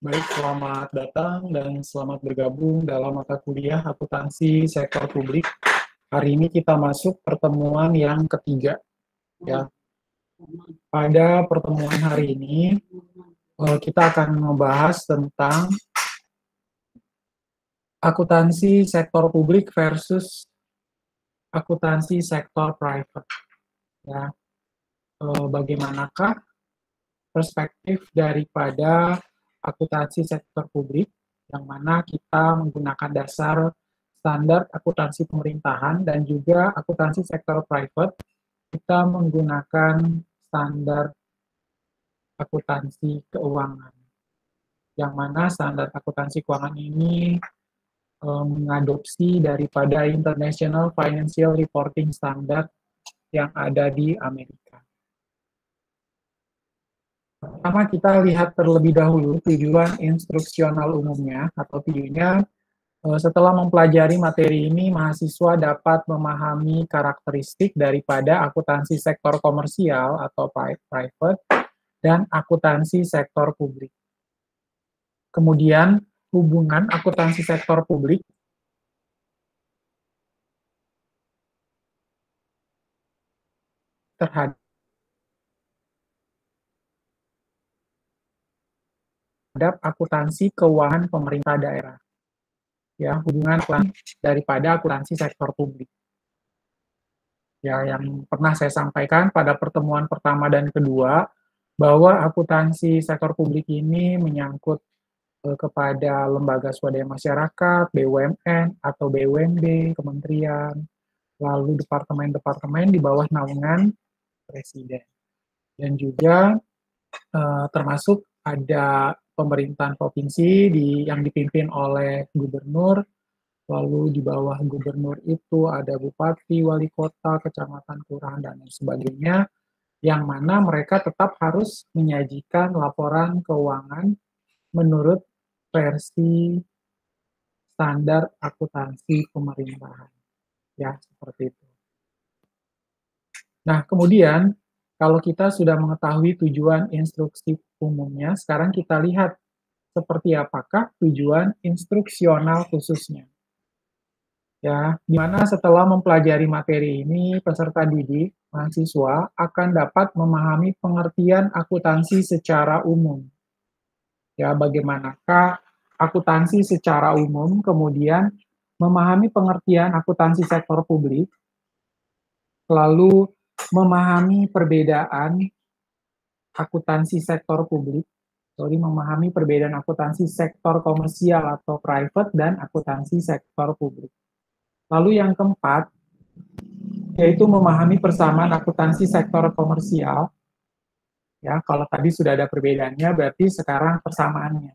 Baik, selamat datang dan selamat bergabung dalam mata kuliah akuntansi sektor publik. Hari ini kita masuk pertemuan yang ketiga. Ya, pada pertemuan hari ini kita akan membahas tentang akuntansi sektor publik versus akuntansi sektor private. Ya, bagaimanakah perspektif daripada akuntansi sektor publik, yang mana kita menggunakan dasar standar akuntansi pemerintahan dan juga akuntansi sektor private, kita menggunakan standar akuntansi keuangan. Yang mana standar akuntansi keuangan ini mengadopsi daripada International Financial Reporting Standard yang ada di Amerika. Pertama kita lihat terlebih dahulu tujuan instruksional umumnya atau TU-nya. Setelah mempelajari materi ini, mahasiswa dapat memahami karakteristik daripada akuntansi sektor komersial atau private dan akuntansi sektor publik. Kemudian, hubungan akuntansi sektor publik terhadap akuntansi keuangan pemerintah daerah. Ya, hubungan daripada akuntansi sektor publik. Ya, yang pernah saya sampaikan pada pertemuan pertama dan kedua, bahwa akuntansi sektor publik ini menyangkut kepada lembaga swadaya masyarakat, BUMN atau BUMD, kementerian, lalu departemen-departemen di bawah naungan presiden. Dan juga termasuk ada pemerintahan provinsi yang dipimpin oleh gubernur, lalu di bawah gubernur itu ada bupati, wali kota, kecamatan, kelurahan, dan lain sebagainya, yang mana mereka tetap harus menyajikan laporan keuangan menurut versi standar akuntansi pemerintahan. Ya, seperti itu. Nah, kemudian kalau kita sudah mengetahui tujuan instruksi umumnya, sekarang kita lihat seperti apakah tujuan instruksional khususnya. Ya, di mana setelah mempelajari materi ini, peserta didik, mahasiswa akan dapat memahami pengertian akuntansi secara umum. Ya, bagaimanakah akuntansi secara umum, kemudian memahami pengertian akuntansi sektor publik, lalu memahami perbedaan akuntansi sektor publik, memahami perbedaan akuntansi sektor komersial atau private dan akuntansi sektor publik. Lalu yang keempat, yaitu memahami persamaan akuntansi sektor komersial. Ya, kalau tadi sudah ada perbedaannya, berarti sekarang persamaannya.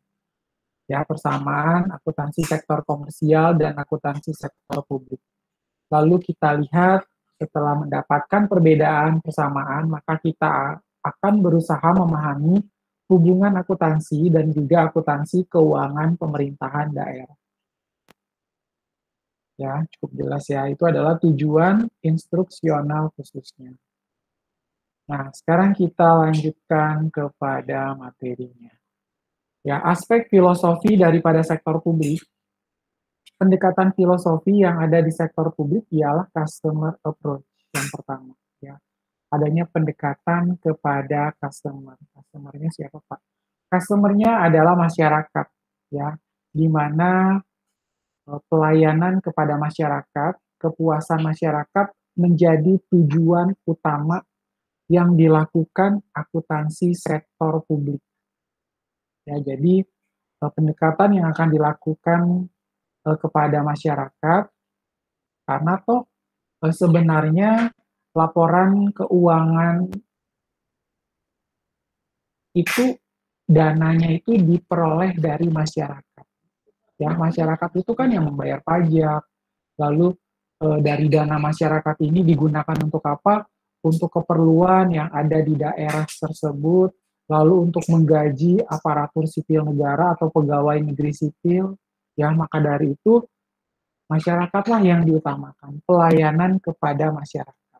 Ya, persamaan akuntansi sektor komersial dan akuntansi sektor publik. Lalu kita lihat setelah mendapatkan perbedaan persamaan, maka kita akan berusaha memahami hubungan akuntansi dan juga akuntansi keuangan pemerintahan daerah. Ya, cukup jelas ya, itu adalah tujuan instruksional khususnya. Nah, sekarang kita lanjutkan kepada materinya. Ya, aspek filosofi daripada sektor publik. Pendekatan filosofi yang ada di sektor publik ialah customer approach yang pertama. Ya, adanya pendekatan kepada customer. Customernya siapa, Pak? Customernya adalah masyarakat, ya, di mana pelayanan kepada masyarakat, kepuasan masyarakat menjadi tujuan utama yang dilakukan akuntansi sektor publik. Ya, jadi pendekatan yang akan dilakukan kepada masyarakat, karena toh sebenarnya laporan keuangan itu dananya itu diperoleh dari masyarakat. Ya, masyarakat itu kan yang membayar pajak, lalu dari dana masyarakat ini digunakan untuk apa? Untuk keperluan yang ada di daerah tersebut, lalu untuk menggaji aparatur sipil negara atau pegawai negeri sipil. Ya, maka dari itu masyarakatlah yang diutamakan, pelayanan kepada masyarakat.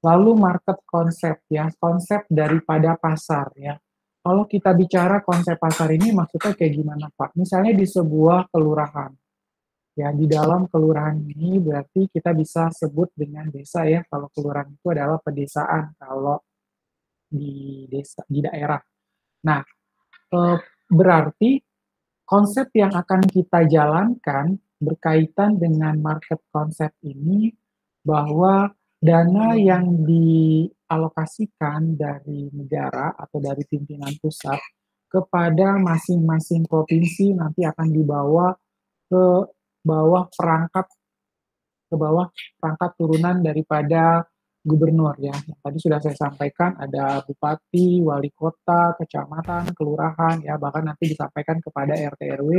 Lalu market konsep, ya, konsep daripada pasar, ya. Kalau kita bicara konsep pasar ini maksudnya kayak gimana, Pak? Misalnya di sebuah kelurahan, ya di dalam kelurahan ini berarti kita bisa sebut dengan desa ya, kalau kelurahan itu adalah pedesaan kalau di desa di daerah. Nah, berarti konsep yang akan kita jalankan berkaitan dengan market konsep ini bahwa dana yang dialokasikan dari negara atau dari pimpinan pusat kepada masing-masing provinsi nanti akan dibawa ke bawah perangkat ke bawah perangkat turunan daripada gubernur ya. Yang tadi sudah saya sampaikan ada bupati, wali kota, kecamatan, kelurahan ya, bahkan nanti disampaikan kepada RT RW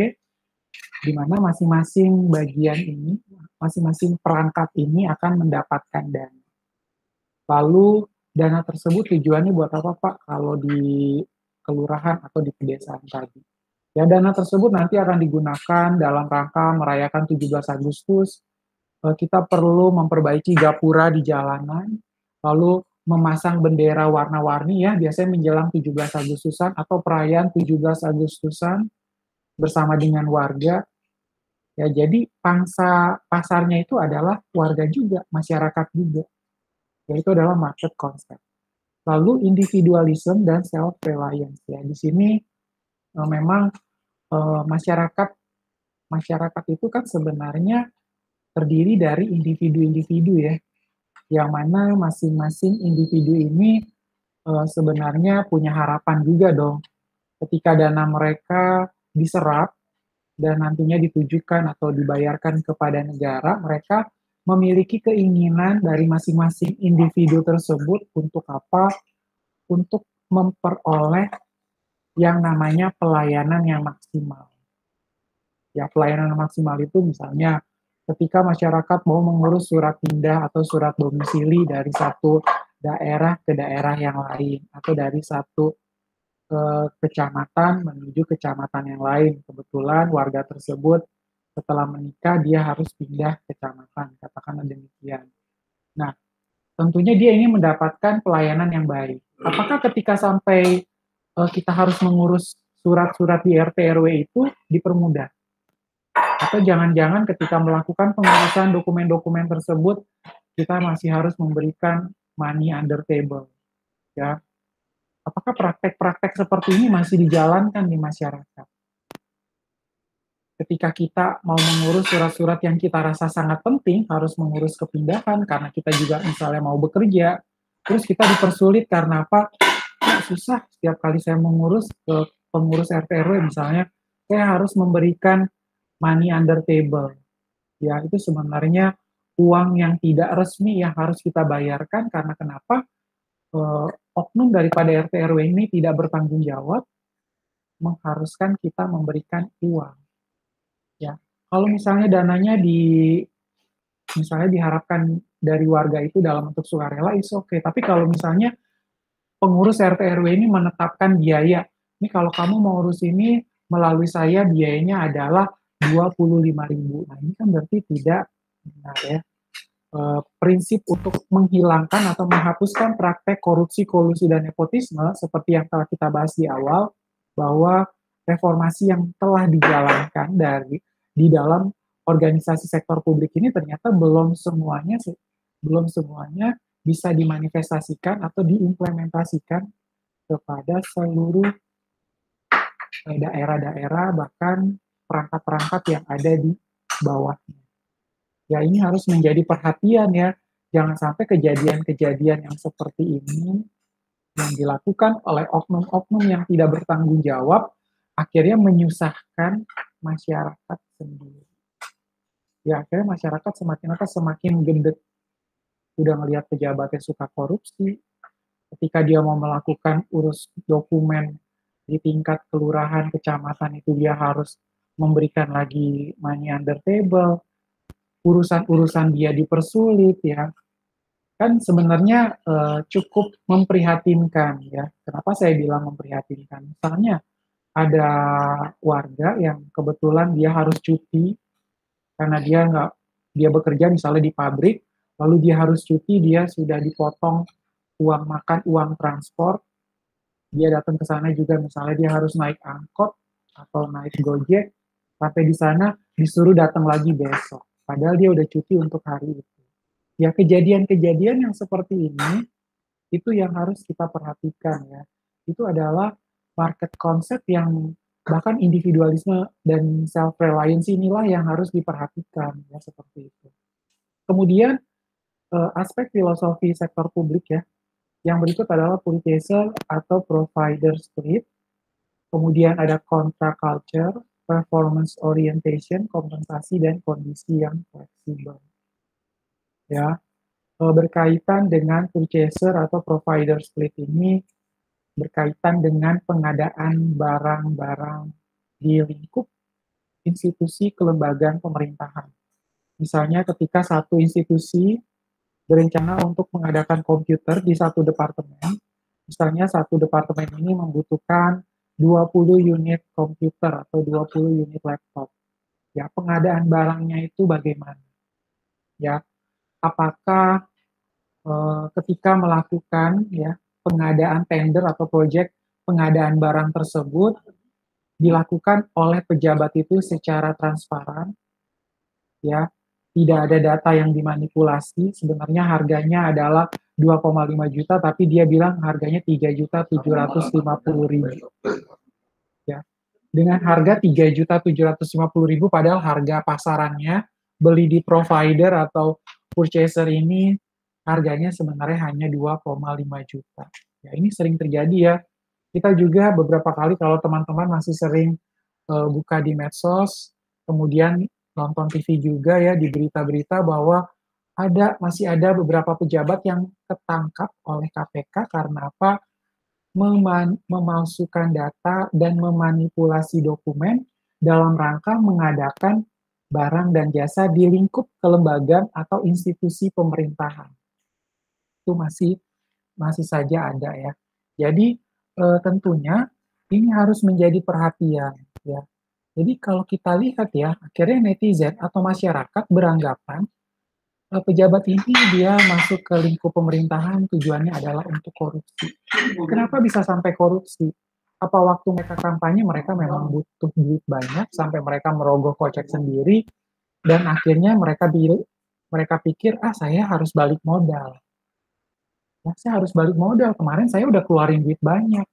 di mana masing-masing bagian ini, masing-masing perangkat ini akan mendapatkan dana. Lalu dana tersebut tujuannya buat apa Pak kalau di kelurahan atau di pedesaan tadi? Ya dana tersebut nanti akan digunakan dalam rangka merayakan 17 Agustus. Kita perlu memperbaiki gapura di jalanan, lalu memasang bendera warna-warni ya, biasanya menjelang 17 Agustusan atau perayaan 17 Agustusan bersama dengan warga. Ya, jadi pangsa pasarnya itu adalah warga juga, masyarakat juga. Yaitu adalah market concept. Lalu individualism dan self reliance ya. Di sini memang masyarakat masyarakat itu kan sebenarnya terdiri dari individu-individu ya, yang mana masing-masing individu ini sebenarnya punya harapan juga dong ketika dana mereka diserap dan nantinya ditujukan atau dibayarkan kepada negara, mereka memiliki keinginan dari masing-masing individu tersebut untuk apa? Untuk memperoleh yang namanya pelayanan yang maksimal. Ya, pelayanan maksimal itu misalnya ketika masyarakat mau mengurus surat pindah atau surat domisili dari satu daerah ke daerah yang lain atau dari satu kecamatan menuju kecamatan yang lain. Kebetulan warga tersebut setelah menikah dia harus pindah kecamatan, katakanlah demikian. Nah, tentunya dia ingin mendapatkan pelayanan yang baik. Apakah ketika sampai kita harus mengurus surat-surat di RT RW itu dipermudah? Atau jangan-jangan ketika melakukan pengurusan dokumen-dokumen tersebut kita masih harus memberikan money under table, ya. Apakah praktek-praktek seperti ini masih dijalankan di masyarakat? Ketika kita mau mengurus surat-surat yang kita rasa sangat penting, harus mengurus kepindahan karena kita juga misalnya mau bekerja, terus kita dipersulit karena apa? Susah setiap kali saya mengurus ke pengurus RT RW misalnya, saya harus memberikan money under table. Ya, itu sebenarnya uang yang tidak resmi yang harus kita bayarkan karena kenapa? Oknum daripada RT RW ini tidak bertanggung jawab, mengharuskan kita memberikan uang. Ya, kalau misalnya dananya misalnya diharapkan dari warga itu dalam bentuk sukarela, is oke. Tapi kalau misalnya pengurus RT RW ini menetapkan biaya, ini kalau kamu mau urus ini melalui saya biayanya adalah 25.000. Nah, ini kan berarti tidak benar ya. Prinsip untuk menghilangkan atau menghapuskan praktek korupsi, kolusi, dan nepotisme seperti yang telah kita bahas di awal, bahwa reformasi yang telah dijalankan di dalam organisasi sektor publik ini ternyata belum semuanya bisa dimanifestasikan atau diimplementasikan kepada seluruh daerah-daerah bahkan perangkat-perangkat yang ada di bawahnya. Ya ini harus menjadi perhatian ya, jangan sampai kejadian-kejadian yang seperti ini yang dilakukan oleh oknum-oknum yang tidak bertanggung jawab akhirnya menyusahkan masyarakat sendiri. Ya akhirnya masyarakat semakin gendut, udah ngelihat pejabatnya suka korupsi, ketika dia mau melakukan urus dokumen di tingkat kelurahan, kecamatan itu dia harus memberikan lagi money under table, urusan-urusan dia dipersulit ya. Kan sebenarnya cukup memprihatinkan ya. Kenapa saya bilang memprihatinkan? Misalnya ada warga yang kebetulan dia harus cuti karena dia bekerja misalnya di pabrik, lalu dia harus cuti, dia sudah dipotong uang makan, uang transport, Dia datang ke sana juga misalnya dia harus naik angkot atau naik Gojek, sampai di sana disuruh datang lagi besok. Padahal dia udah cuti untuk hari itu. Ya kejadian-kejadian yang seperti ini itu yang harus kita perhatikan ya. Itu adalah market concept yang bahkan individualisme dan self reliance inilah yang harus diperhatikan ya seperti itu. Kemudian aspek filosofi sektor publik ya. Yang berikut adalah purchaser atau provider split. Kemudian ada contra culture, performance orientation, kompensasi dan kondisi yang fleksibel. Ya, berkaitan dengan purchaser atau provider split ini berkaitan dengan pengadaan barang-barang di lingkup institusi kelembagaan pemerintahan. Misalnya ketika satu institusi berencana untuk mengadakan komputer di satu departemen, misalnya satu departemen ini membutuhkan 20 unit komputer atau 20 unit laptop. Ya, pengadaan barangnya itu bagaimana? Ya, apakah ketika melakukan ya pengadaan tender atau proyek pengadaan barang tersebut dilakukan oleh pejabat itu secara transparan, ya, tidak ada data yang dimanipulasi, sebenarnya harganya adalah 2,5 juta, tapi dia bilang harganya 3.750.000, ya. Dengan harga 3.750.000, padahal harga pasarannya beli di provider atau purchaser ini harganya sebenarnya hanya 2,5 juta. Ya, ini sering terjadi ya. Kita juga beberapa kali kalau teman-teman masih sering buka di medsos, kemudian nonton TV juga ya di berita-berita bahwa masih ada beberapa pejabat yang ketangkap oleh KPK karena apa? Memalsukan data dan memanipulasi dokumen dalam rangka mengadakan barang dan jasa di lingkup kelembagaan atau institusi pemerintahan. Itu masih saja ada ya. Jadi tentunya ini harus menjadi perhatian ya. Jadi kalau kita lihat ya, akhirnya netizen atau masyarakat beranggapan pejabat ini dia masuk ke lingkup pemerintahan tujuannya adalah untuk korupsi. Kenapa bisa sampai korupsi? Apa waktu mereka kampanye mereka memang butuh duit banyak sampai mereka merogoh kocek sendiri dan akhirnya mereka pikir saya harus balik modal. Ya, saya harus balik modal. Kemarin saya udah keluarin duit banyak.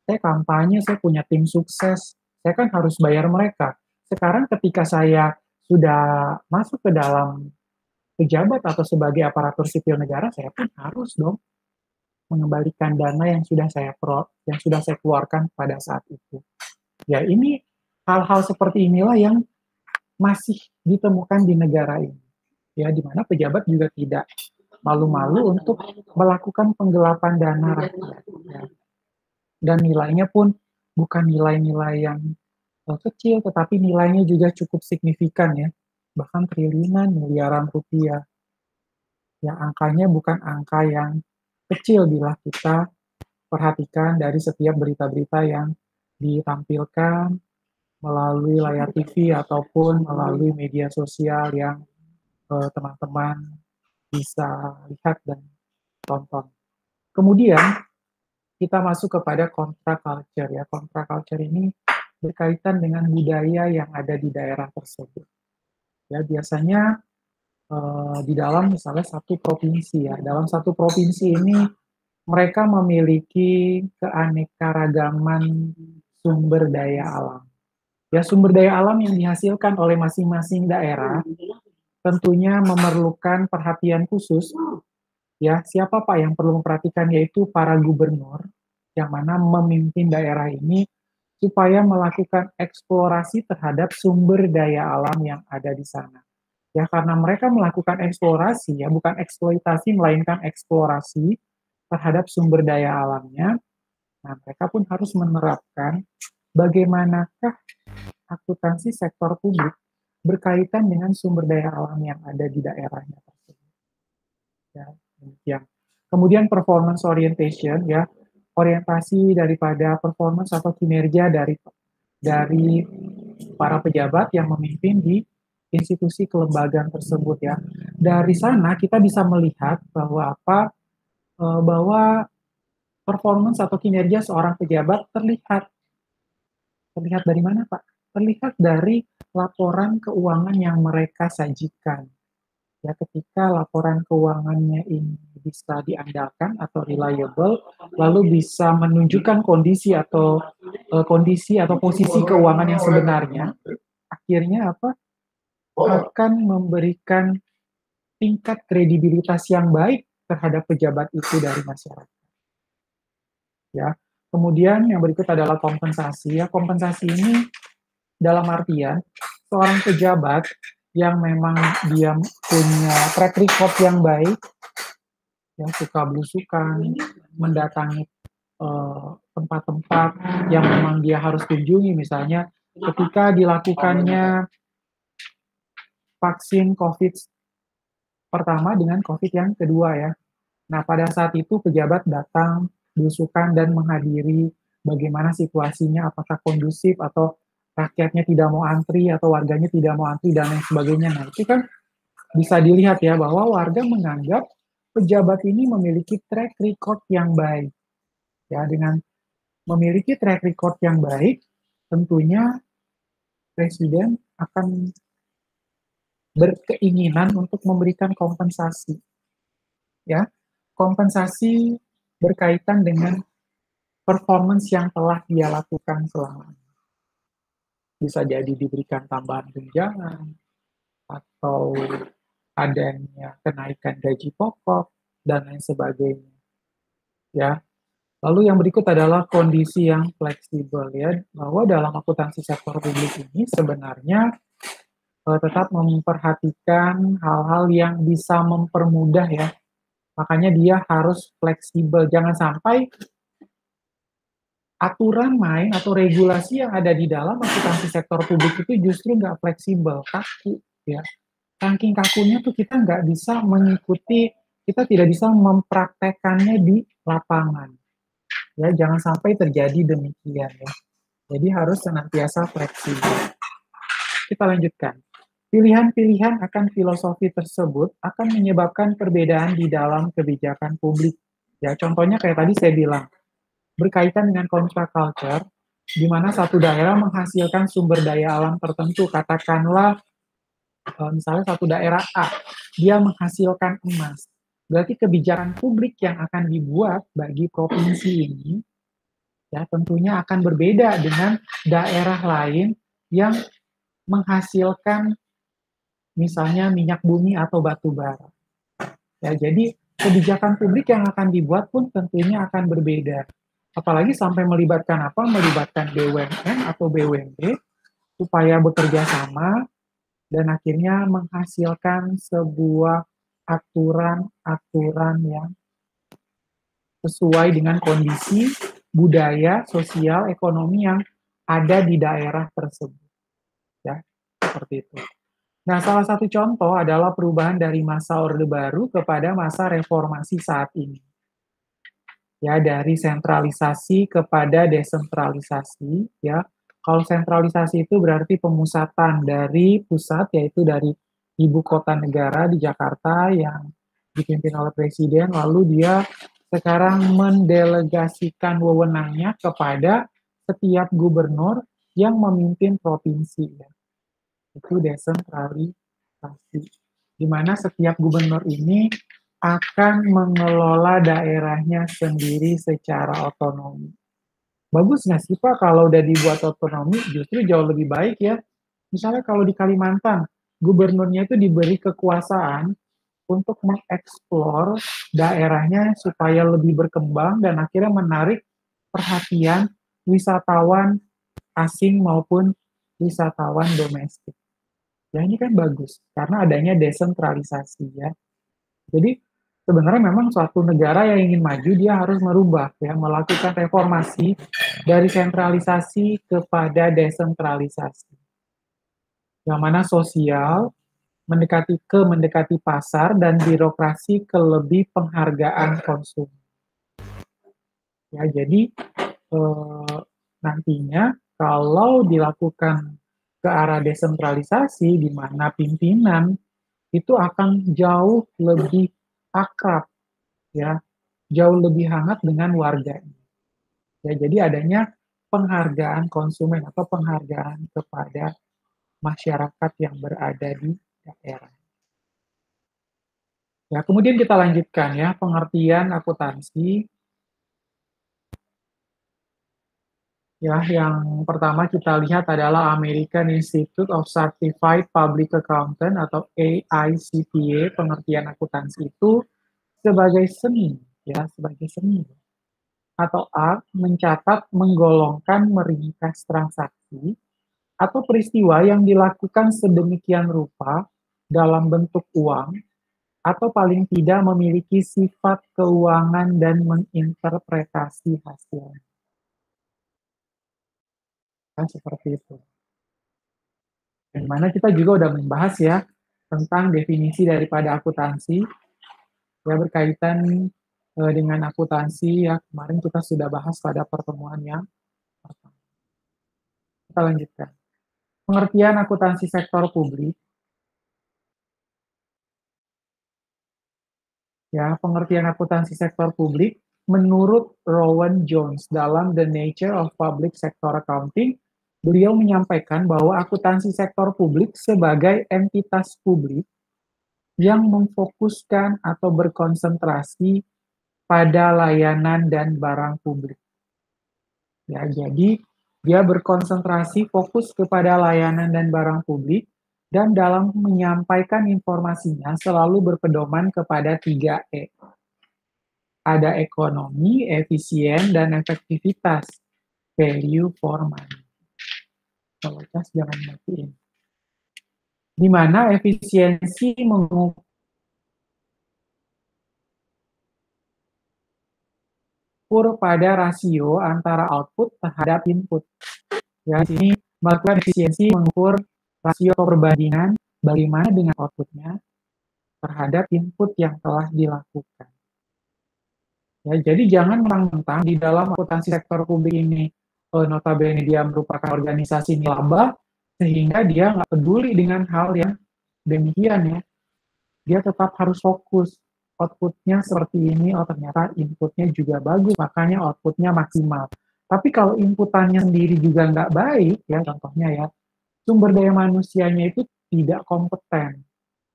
Saya kampanye, saya punya tim sukses. Saya kan harus bayar mereka. Sekarang ketika saya sudah masuk ke dalam pejabat atau sebagai aparatur sipil negara, saya pun harus dong mengembalikan dana yang sudah saya keluarkan pada saat itu. Ya, ini hal-hal seperti inilah yang masih ditemukan di negara ini. Ya, di mana pejabat juga tidak malu-malu untuk melakukan penggelapan dana rakyat. Ya. Dan nilainya pun bukan nilai-nilai yang kecil, tetapi nilainya juga cukup signifikan ya, bahkan triliunan, miliaran rupiah. Ya, angkanya bukan angka yang kecil bila kita perhatikan dari setiap berita-berita yang ditampilkan melalui layar TV ataupun melalui media sosial yang teman-teman bisa lihat dan tonton. Kemudian kita masuk kepada contra culture ya. Contra culture ini berkaitan dengan budaya yang ada di daerah tersebut. Ya, biasanya di dalam misalnya satu provinsi ya. Dalam satu provinsi ini mereka memiliki keanekaragaman sumber daya alam. Ya, sumber daya alam yang dihasilkan oleh masing-masing daerah tentunya memerlukan perhatian khusus. Ya, siapa Pak yang perlu memperhatikan yaitu para gubernur yang mana memimpin daerah ini supaya melakukan eksplorasi terhadap sumber daya alam yang ada di sana. Ya, karena mereka melakukan eksplorasi ya, bukan eksploitasi melainkan eksplorasi terhadap sumber daya alamnya. Nah, mereka pun harus menerapkan bagaimanakah akuntansi sektor publik berkaitan dengan sumber daya alam yang ada di daerahnya tersebut. Ya. Kemudian performance orientation ya, orientasi daripada performance atau kinerja dari para pejabat yang memimpin di institusi kelembagaan tersebut ya. Dari sana kita bisa melihat bahwa bahwa performance atau kinerja seorang pejabat terlihat. Terlihat dari mana, Pak? Terlihat dari laporan keuangan yang mereka sajikan. Ya, ketika laporan keuangannya ini bisa diandalkan atau reliable, lalu bisa menunjukkan kondisi atau posisi keuangan yang sebenarnya, akhirnya apa? Akan memberikan tingkat kredibilitas yang baik terhadap pejabat itu dari masyarakat. Ya. Kemudian yang berikut adalah kompensasi. Ya, kompensasi ini dalam artian seorang pejabat yang memang dia punya track record yang baik, yang suka belusukan, mendatangi tempat-tempat yang memang dia harus kunjungi, misalnya ketika dilakukannya vaksin COVID pertama dengan COVID yang kedua ya. Nah, pada saat itu pejabat datang, belusukan dan menghadiri bagaimana situasinya, apakah kondusif atau rakyatnya tidak mau antri atau warganya tidak mau antri dan lain sebagainya. Nah, itu kan bisa dilihat ya bahwa warga menganggap pejabat ini memiliki track record yang baik. Ya, dengan memiliki track record yang baik, tentunya presiden akan berkeinginan untuk memberikan kompensasi. Ya, kompensasi berkaitan dengan performance yang telah dia lakukan selama ini. Bisa jadi diberikan tambahan tunjangan atau adanya kenaikan gaji pokok dan lain sebagainya. Ya. Lalu yang berikut adalah kondisi yang fleksibel ya, bahwa dalam akuntansi sektor publik ini sebenarnya tetap memperhatikan hal-hal yang bisa mempermudah ya. Makanya dia harus fleksibel, jangan sampai aturan main atau regulasi yang ada di dalam akuntansi sektor publik itu justru nggak fleksibel, kaku ya. Saking kakunya tuh kita nggak bisa mengikuti, kita tidak bisa mempraktekannya di lapangan. Ya, jangan sampai terjadi demikian ya. Jadi harus senantiasa fleksibel. Kita lanjutkan. Pilihan-pilihan akan filosofi tersebut akan menyebabkan perbedaan di dalam kebijakan publik. Ya, contohnya kayak tadi saya bilang, berkaitan dengan contract culture, di mana satu daerah menghasilkan sumber daya alam tertentu, katakanlah misalnya satu daerah A, dia menghasilkan emas. Berarti kebijakan publik yang akan dibuat bagi provinsi ini, ya tentunya akan berbeda dengan daerah lain yang menghasilkan misalnya minyak bumi atau batu bara. Ya, jadi kebijakan publik yang akan dibuat pun tentunya akan berbeda. Apalagi sampai melibatkan apa? Melibatkan BUMN atau BUMD supaya bekerja sama dan akhirnya menghasilkan sebuah aturan-aturan yang sesuai dengan kondisi budaya, sosial, ekonomi yang ada di daerah tersebut. Ya, seperti itu. Nah, salah satu contoh adalah perubahan dari masa Orde Baru kepada masa reformasi saat ini. Ya, dari sentralisasi kepada desentralisasi, ya. Kalau sentralisasi itu berarti pemusatan dari pusat, yaitu dari ibu kota negara di Jakarta yang dipimpin oleh presiden, lalu dia sekarang mendelegasikan wewenangnya kepada setiap gubernur yang memimpin provinsi. Ya. Itu desentralisasi. Di mana setiap gubernur ini akan mengelola daerahnya sendiri secara otonomi. Bagus nggak sih Pak kalau udah dibuat otonomi? Justru jauh lebih baik ya. Misalnya kalau di Kalimantan, gubernurnya itu diberi kekuasaan untuk mengeksplor daerahnya supaya lebih berkembang dan akhirnya menarik perhatian wisatawan asing maupun wisatawan domestik. Ya ini kan bagus, karena adanya desentralisasi ya. Jadi sebenarnya memang suatu negara yang ingin maju dia harus merubah ya, melakukan reformasi dari sentralisasi kepada desentralisasi. Yang mana sosial mendekati pasar dan birokrasi ke lebih penghargaan konsumen. Ya, jadi nantinya kalau dilakukan ke arah desentralisasi di mana pimpinan itu akan jauh lebih akrab ya jauh lebih hangat dengan warganya. Ya, jadi adanya penghargaan konsumen atau penghargaan kepada masyarakat yang berada di daerah. Ya, kemudian kita lanjutkan ya, pengertian akuntansi. Ya, yang pertama kita lihat adalah American Institute of Certified Public Accountant atau AICPA. Pengertian akuntansi itu sebagai seni, ya, sebagai seni atau art mencatat, menggolongkan, meringkas transaksi atau peristiwa yang dilakukan sedemikian rupa dalam bentuk uang atau paling tidak memiliki sifat keuangan dan menginterpretasi hasilnya. Kan seperti itu. Yang mana kita juga udah membahas ya tentang definisi daripada akuntansi ya berkaitan dengan akuntansi ya kemarin kita sudah bahas pada pertemuan yang pertama. Kita lanjutkan. Pengertian akuntansi sektor publik. Ya, pengertian akuntansi sektor publik menurut Rowan Jones dalam The Nature of Public Sector Accounting, beliau menyampaikan bahwa akuntansi sektor publik sebagai entitas publik yang memfokuskan atau berkonsentrasi pada layanan dan barang publik. Ya, jadi dia berkonsentrasi fokus kepada layanan dan barang publik dan dalam menyampaikan informasinya selalu berpedoman kepada 3E. Ada ekonomi, efisien, dan efektivitas. Value for money. Kalau cas jangan matiin. Di mana efisiensi mengukur pada rasio antara output terhadap input. Ya, di sini melakukan efisiensi mengukur rasio perbandingan bagaimana dengan outputnya terhadap input yang telah dilakukan. Ya, jadi jangan mentang-mentang di dalam akuntansi sektor publik ini notabene dia merupakan organisasi nilaba sehingga dia nggak peduli dengan hal yang demikian ya. Dia tetap harus fokus. Outputnya seperti ini, oh ternyata inputnya juga bagus, makanya outputnya maksimal. Tapi kalau inputannya sendiri juga nggak baik, ya contohnya ya, sumber daya manusianya itu tidak kompeten,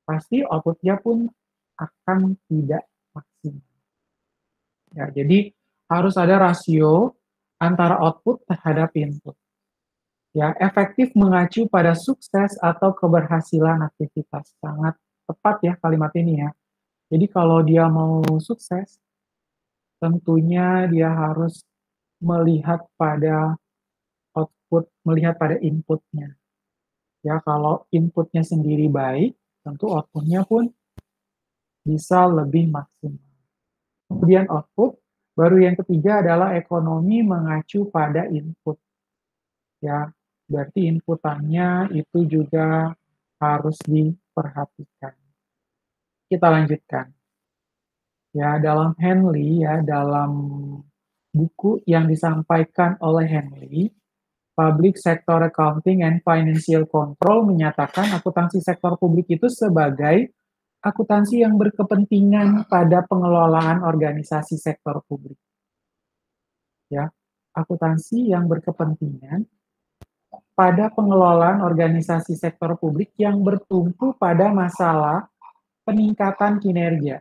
pasti outputnya pun akan tidak maksimal. Ya, jadi harus ada rasio antara output terhadap input. Ya, efektif mengacu pada sukses atau keberhasilan aktivitas. Sangat tepat ya kalimat ini ya. Jadi kalau dia mau sukses, tentunya dia harus melihat pada output, melihat pada inputnya. Ya, kalau inputnya sendiri baik, tentu outputnya pun bisa lebih maksimal. Kemudian output, baru yang ketiga adalah ekonomi mengacu pada input. Ya, berarti inputannya itu juga harus diperhatikan. Kita lanjutkan. Ya, dalam Henley ya, dalam buku yang disampaikan oleh Henley, Public Sector Accounting and Financial Control menyatakan akuntansi sektor publik itu sebagai akuntansi yang berkepentingan pada pengelolaan organisasi sektor publik. Ya, akuntansi yang berkepentingan pada pengelolaan organisasi sektor publik yang bertumpu pada masalah peningkatan kinerja.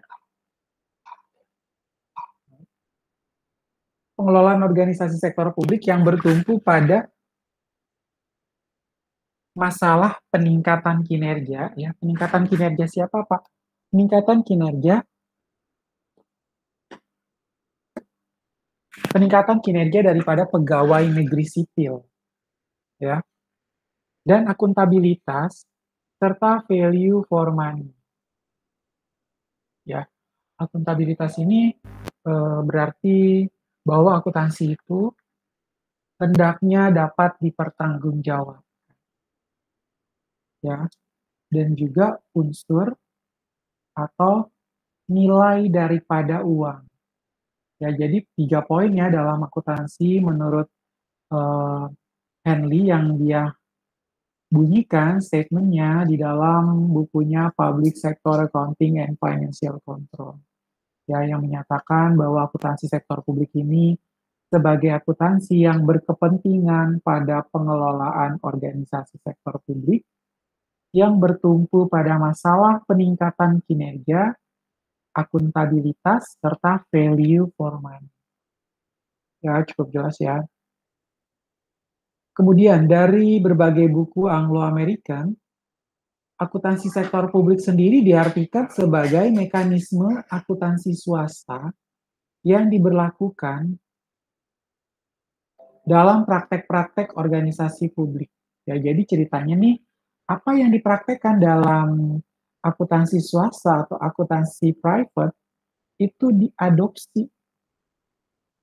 Pengelolaan organisasi sektor publik yang bertumpu pada masalah peningkatan kinerja, ya peningkatan kinerja siapa Pak? Peningkatan kinerja daripada pegawai negeri sipil, ya, dan akuntabilitas serta value for money. Ya, akuntabilitas ini berarti bahwa akuntansi itu hendaknya dapat dipertanggungjawabkan, ya, dan juga unsur atau nilai daripada uang. Ya, jadi 3 poinnya dalam akuntansi menurut Henley yang dia bunyikan statementnya di dalam bukunya Public Sector Accounting and Financial Control. ya, yang menyatakan bahwa akuntansi sektor publik ini sebagai akuntansi yang berkepentingan pada pengelolaan organisasi sektor publik yang bertumpu pada masalah peningkatan kinerja, akuntabilitas, serta value for money. Ya, cukup jelas ya. Kemudian dari berbagai buku Anglo-American, akuntansi sektor publik sendiri diartikan sebagai mekanisme akuntansi swasta yang diberlakukan dalam praktek-praktek organisasi publik. Ya, jadi ceritanya nih, apa yang dipraktekkan dalam akuntansi swasta atau akuntansi private itu diadopsi,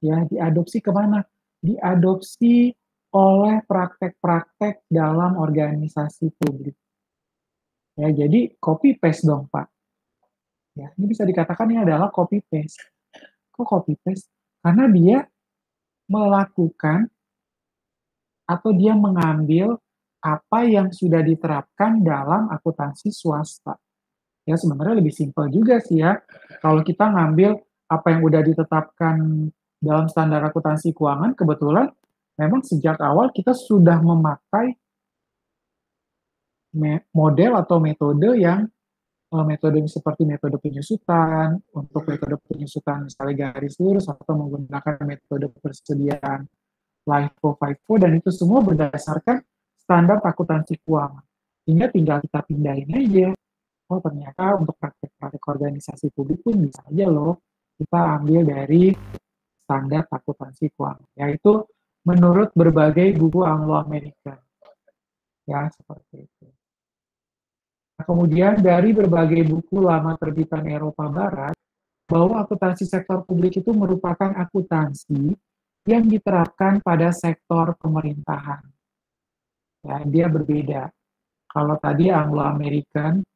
ya, diadopsi kemana? Diadopsi oleh praktek-praktek dalam organisasi publik. Ya, jadi copy paste dong, Pak. Ya, ini bisa dikatakan ini adalah copy paste. Kok copy paste? Karena dia melakukan atau dia mengambil apa yang sudah diterapkan dalam akuntansi swasta. Ya, sebenarnya lebih simpel juga sih ya. Kalau kita ngambil apa yang udah ditetapkan dalam standar akuntansi keuangan, kebetulan memang sejak awal kita sudah memakai model atau metode yang metode seperti metode penyusutan, untuk metode penyusutan misalnya garis lurus atau menggunakan metode persediaan LIFO, FIFO, dan itu semua berdasarkan standar akuntansi keuangan. Hingga tinggal kita pindahin aja. Oh, ternyata untuk praktek-praktek organisasi publik pun bisa aja loh kita ambil dari standar akuntansi keuangan, yaitu menurut berbagai buku Anglo-American. Ya, seperti itu. Nah, kemudian dari berbagai buku lama terbitan Eropa Barat, bahwa akuntansi sektor publik itu merupakan akuntansi yang diterapkan pada sektor pemerintahan. Ya, dia berbeda. Kalau tadi Anglo-American,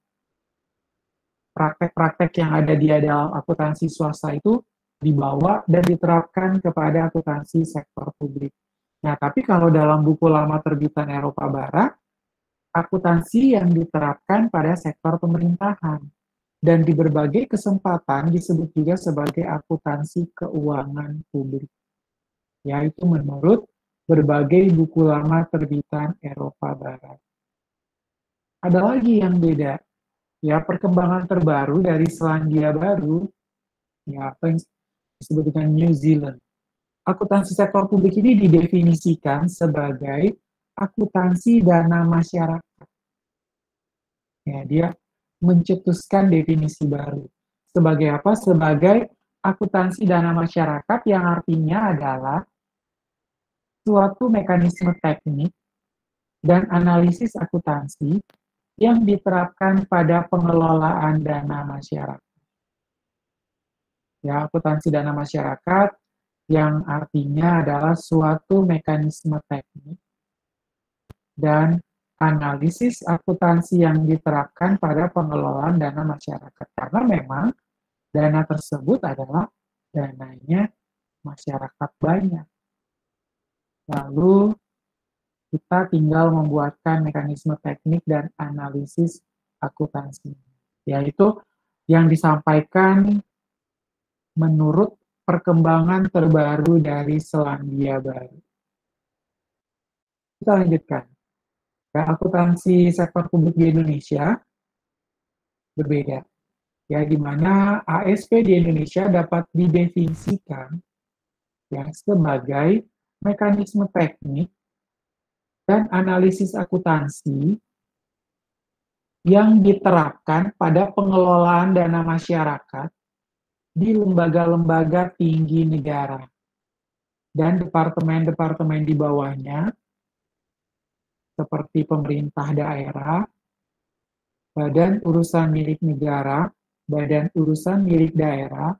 praktek-praktek yang ada di dalam akuntansi swasta itu dibawa dan diterapkan kepada akuntansi sektor publik. Nah, tapi kalau dalam buku lama terbitan Eropa Barat, akuntansi yang diterapkan pada sektor pemerintahan. Dan di berbagai kesempatan disebut juga sebagai akuntansi keuangan publik. Yaitu menurut berbagai buku lama terbitan Eropa Barat. Ada lagi yang beda, ya, perkembangan terbaru dari Selandia Baru, ya, apa yang disebut dengan New Zealand. Akuntansi sektor publik ini didefinisikan sebagai akuntansi dana masyarakat. Ya, dia mencetuskan definisi baru. Sebagai apa? Sebagai akuntansi dana masyarakat yang artinya adalah suatu mekanisme teknik dan analisis akuntansi yang diterapkan pada pengelolaan dana masyarakat. Ya, akuntansi dana masyarakat yang artinya adalah suatu mekanisme teknik dan analisis akuntansi yang diterapkan pada pengelolaan dana masyarakat. Karena memang dana tersebut adalah dananya masyarakat banyak. Lalu kita tinggal membuatkan mekanisme teknik dan analisis akuntansi, yaitu yang disampaikan menurut perkembangan terbaru dari Selandia Baru. Kita lanjutkan. Ya, akuntansi sektor publik di Indonesia berbeda. Ya, di mana ASP di Indonesia dapat didefinisikan ya sebagai mekanisme teknik dan analisis akuntansi yang diterapkan pada pengelolaan dana masyarakat di lembaga-lembaga tinggi negara dan departemen-departemen di bawahnya seperti pemerintah daerah, badan urusan milik negara, badan urusan milik daerah,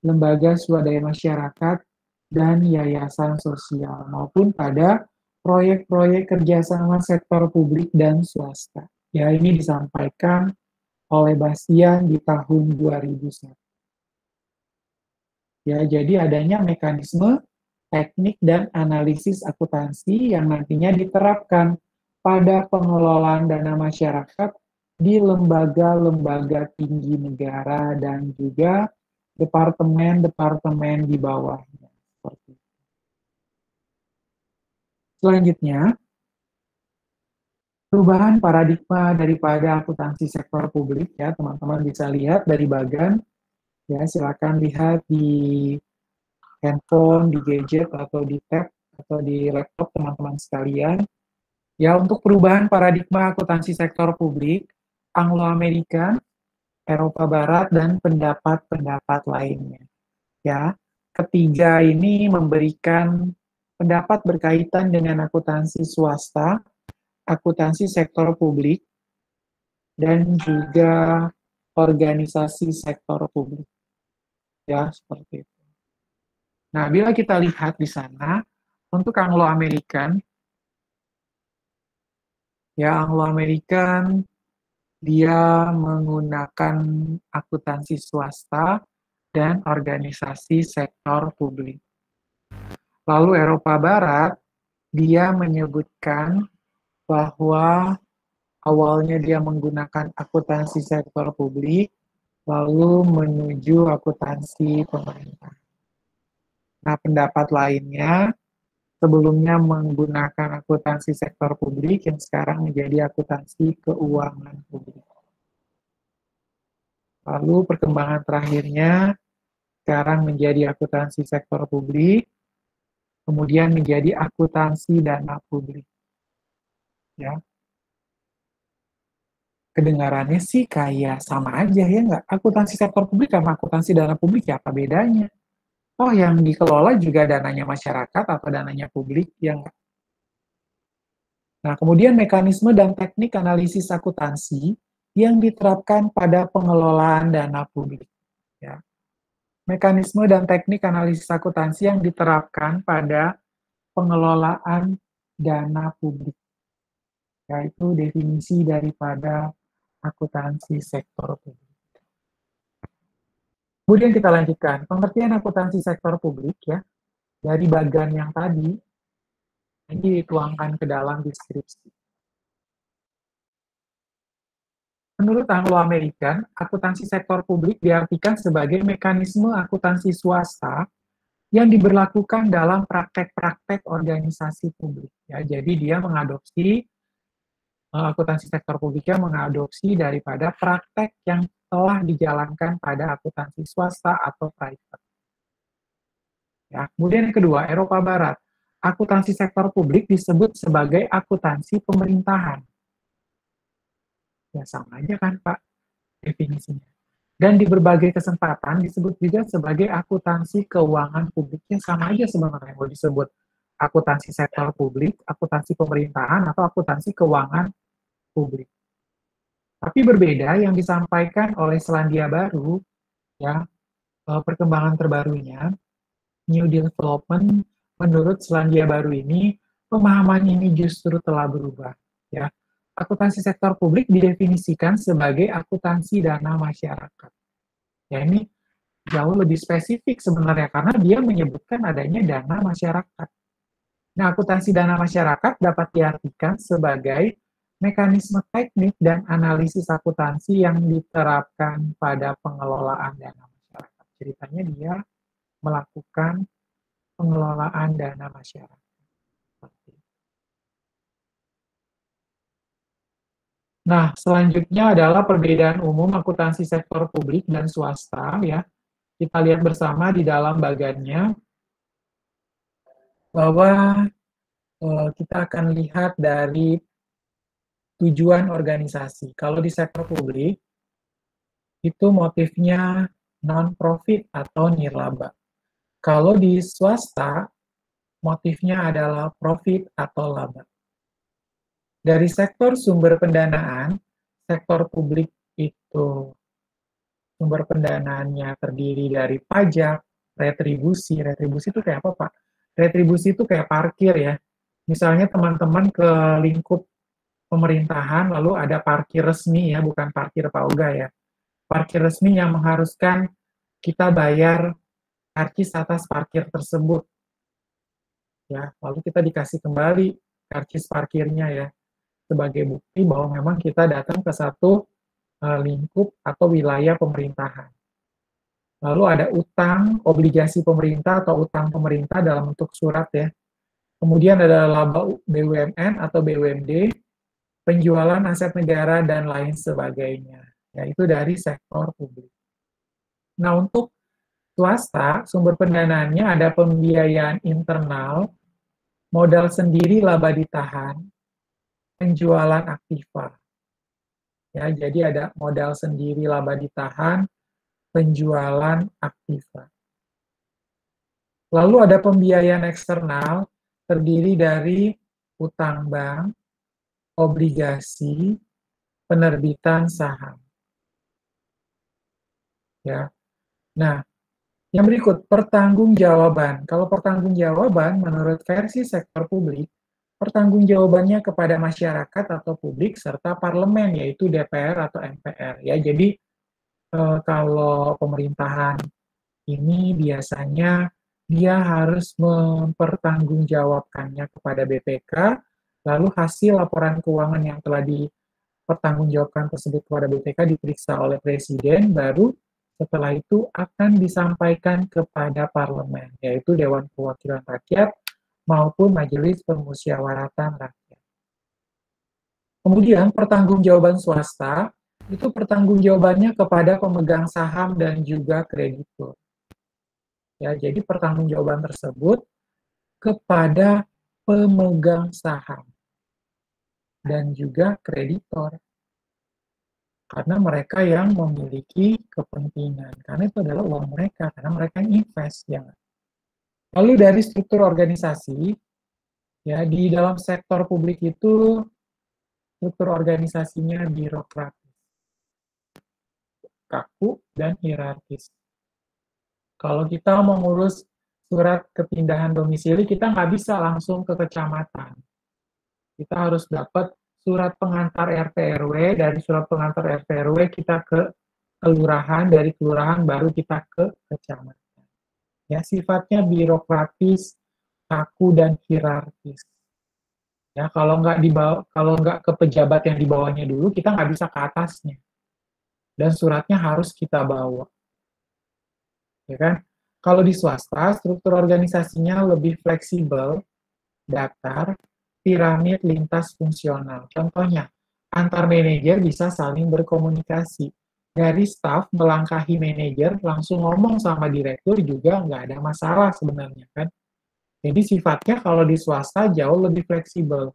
lembaga swadaya masyarakat, dan yayasan sosial, maupun pada proyek-proyek kerjasama sektor publik dan swasta. Ya, ini disampaikan oleh Bastian di tahun 2001. Ya, jadi adanya mekanisme teknik dan analisis akuntansi yang nantinya diterapkan pada pengelolaan dana masyarakat di lembaga-lembaga tinggi negara dan juga departemen-departemen di bawahnya. Seperti itu. Selanjutnya, perubahan paradigma daripada akuntansi sektor publik ya, teman-teman bisa lihat dari bagan ya, silakan lihat di handphone, di gadget atau di tab atau di laptop teman-teman sekalian. Ya, untuk perubahan paradigma akuntansi sektor publik, Anglo-American, Eropa Barat, dan pendapat-pendapat lainnya. Ya, ketiga ini memberikan pendapat berkaitan dengan akuntansi swasta, akuntansi sektor publik, dan juga organisasi sektor publik. Ya, seperti itu. Nah, bila kita lihat di sana, untuk Anglo-American, ya Anglo-American dia menggunakan akuntansi swasta dan organisasi sektor publik. Lalu Eropa Barat, dia menyebutkan bahwa awalnya dia menggunakan akuntansi sektor publik, lalu menuju akuntansi pemerintah. Nah, pendapat lainnya, sebelumnya menggunakan akuntansi sektor publik, yang sekarang menjadi akuntansi keuangan publik. Lalu perkembangan terakhirnya, sekarang menjadi akuntansi sektor publik, kemudian menjadi akuntansi dana publik. Ya, kedengarannya sih kayak sama aja ya nggak? Akuntansi sektor publik sama akuntansi dana publik ya apa bedanya? Oh, yang dikelola juga dananya masyarakat atau dananya publik yang. Nah, kemudian mekanisme dan teknik analisis akuntansi yang diterapkan pada pengelolaan dana publik. Ya. Mekanisme dan teknik analisis akuntansi yang diterapkan pada pengelolaan dana publik, yaitu definisi daripada akuntansi sektor publik. Kemudian kita lanjutkan, pengertian akuntansi sektor publik ya, dari bagian yang tadi, ini dituangkan ke dalam deskripsi. Menurut Anglo-American, akuntansi sektor publik diartikan sebagai mekanisme akuntansi swasta yang diberlakukan dalam praktek-praktek organisasi publik. Ya, jadi dia mengadopsi akuntansi sektor publiknya mengadopsi daripada praktek yang telah dijalankan pada akuntansi swasta atau private. Ya, kemudian yang kedua, Eropa Barat. Akuntansi sektor publik disebut sebagai akuntansi pemerintahan. Ya, sama aja kan, Pak, definisinya. Dan di berbagai kesempatan disebut juga sebagai akuntansi keuangan publiknya, sama aja sebenarnya. Mau disebut akuntansi sektor publik, akuntansi pemerintahan, atau akuntansi keuangan publik. Tapi berbeda yang disampaikan oleh Selandia Baru, ya, perkembangan terbarunya, New Development, menurut Selandia Baru ini, pemahaman ini justru telah berubah. Ya. Akuntansi sektor publik didefinisikan sebagai akuntansi dana masyarakat. Ya, ini jauh lebih spesifik sebenarnya, karena dia menyebutkan adanya dana masyarakat. Nah, akuntansi dana masyarakat dapat diartikan sebagai mekanisme teknik dan analisis akuntansi yang diterapkan pada pengelolaan dana masyarakat. Ceritanya dia melakukan pengelolaan dana masyarakat. Nah, selanjutnya adalah perbedaan umum akuntansi sektor publik dan swasta ya. Kita lihat bersama di dalam bagannya bahwa kita akan lihat dari tujuan organisasi. Kalau di sektor publik, itu motifnya non-profit atau nirlaba. Kalau di swasta, motifnya adalah profit atau laba. Dari sektor sumber pendanaan, sektor publik itu sumber pendanaannya terdiri dari pajak, retribusi. Retribusi itu kayak apa, Pak? Retribusi itu kayak parkir ya. Misalnya teman-teman ke lingkup pemerintahan, lalu ada parkir resmi ya, bukan parkir pauga ya. Parkir resmi yang mengharuskan kita bayar karcis atas parkir tersebut. Ya, lalu kita dikasih kembali karcis parkirnya ya, sebagai bukti bahwa memang kita datang ke satu lingkup atau wilayah pemerintahan. Lalu ada utang, obligasi pemerintah atau utang pemerintah dalam bentuk surat ya. Kemudian ada laba BUMN atau BUMD, penjualan aset negara, dan lain sebagainya. Yaitu dari sektor publik. Nah, untuk swasta, sumber pendanaannya ada pembiayaan internal, modal sendiri laba ditahan, penjualan aktiva. Ya, jadi ada modal sendiri laba ditahan, penjualan aktiva. Lalu ada pembiayaan eksternal, terdiri dari utang bank, obligasi, penerbitan saham. Ya. Nah, yang berikut, pertanggungjawaban. Kalau pertanggungjawaban, menurut versi sektor publik, pertanggungjawabannya kepada masyarakat atau publik serta parlemen, yaitu DPR atau MPR. Ya, jadi kalau pemerintahan ini biasanya dia harus mempertanggungjawabkannya kepada BPK, lalu hasil laporan keuangan yang telah dipertanggungjawabkan tersebut kepada BPK diperiksa oleh Presiden, baru setelah itu akan disampaikan kepada parlemen, yaitu Dewan Perwakilan Rakyat maupun Majelis Permusyawaratan Rakyat. Kemudian pertanggungjawaban swasta, itu pertanggungjawabannya kepada pemegang saham dan juga kreditur. Ya, jadi pertanggungjawaban tersebut kepada pemegang saham dan juga kreditor. Karena mereka yang memiliki kepentingan. Karena itu adalah uang mereka, karena mereka yang invest. Ya. Lalu dari struktur organisasi, ya di dalam sektor publik itu struktur organisasinya birokratis, kaku, dan hierarkis. Kalau kita mau ngurus surat kepindahan domisili, kita nggak bisa langsung ke kecamatan. Kita harus dapat surat pengantar RT RW, dari surat pengantar RT RW kita ke kelurahan, dari kelurahan baru kita ke kecamatan. Ya, sifatnya birokratis, kaku, dan hierarkis. Ya, kalau nggak ke pejabat yang di bawahnya dulu, kita nggak bisa ke atasnya. Dan suratnya harus kita bawa. Ya kan? Kalau di swasta, struktur organisasinya lebih fleksibel, datar, piramid lintas fungsional. Contohnya, antar manajer bisa saling berkomunikasi. Dari staf melangkahi manajer, langsung ngomong sama direktur juga nggak ada masalah sebenarnya kan. Jadi sifatnya kalau di swasta jauh lebih fleksibel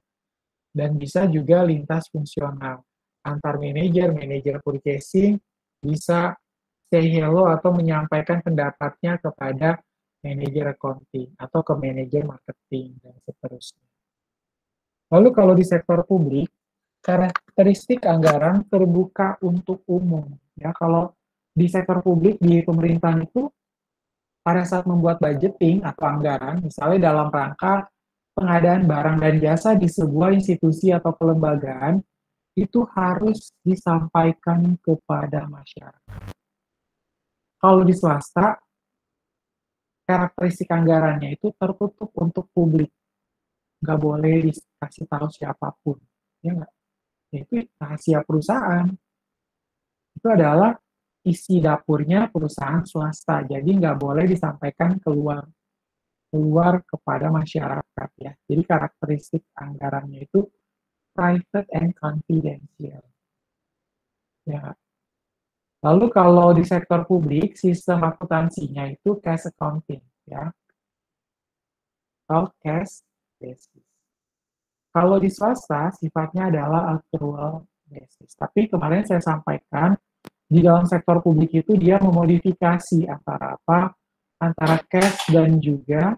dan bisa juga lintas fungsional. Antar manajer, manajer purchasing bisa say hello atau menyampaikan pendapatnya kepada manajer accounting atau ke manajer marketing dan seterusnya. Lalu kalau di sektor publik, karakteristik anggaran terbuka untuk umum. Ya, kalau di sektor publik di pemerintahan itu pada saat membuat budgeting atau anggaran, misalnya dalam rangka pengadaan barang dan jasa di sebuah institusi atau kelembagaan, itu harus disampaikan kepada masyarakat. Kalau di swasta, karakteristik anggarannya itu tertutup untuk publik. Nggak boleh dikasih tahu siapapun. Ya nggak? Itu rahasia perusahaan. Itu adalah isi dapurnya perusahaan swasta. Jadi nggak boleh disampaikan keluar kepada masyarakat ya. Jadi karakteristik anggarannya itu private and confidential. Ya. Lalu kalau di sektor publik, sistem akuntansinya itu cash accounting ya. Atau cash basis. Kalau di swasta sifatnya adalah accrual basis. Tapi kemarin saya sampaikan di dalam sektor publik itu dia memodifikasi antara apa? Antara cash dan juga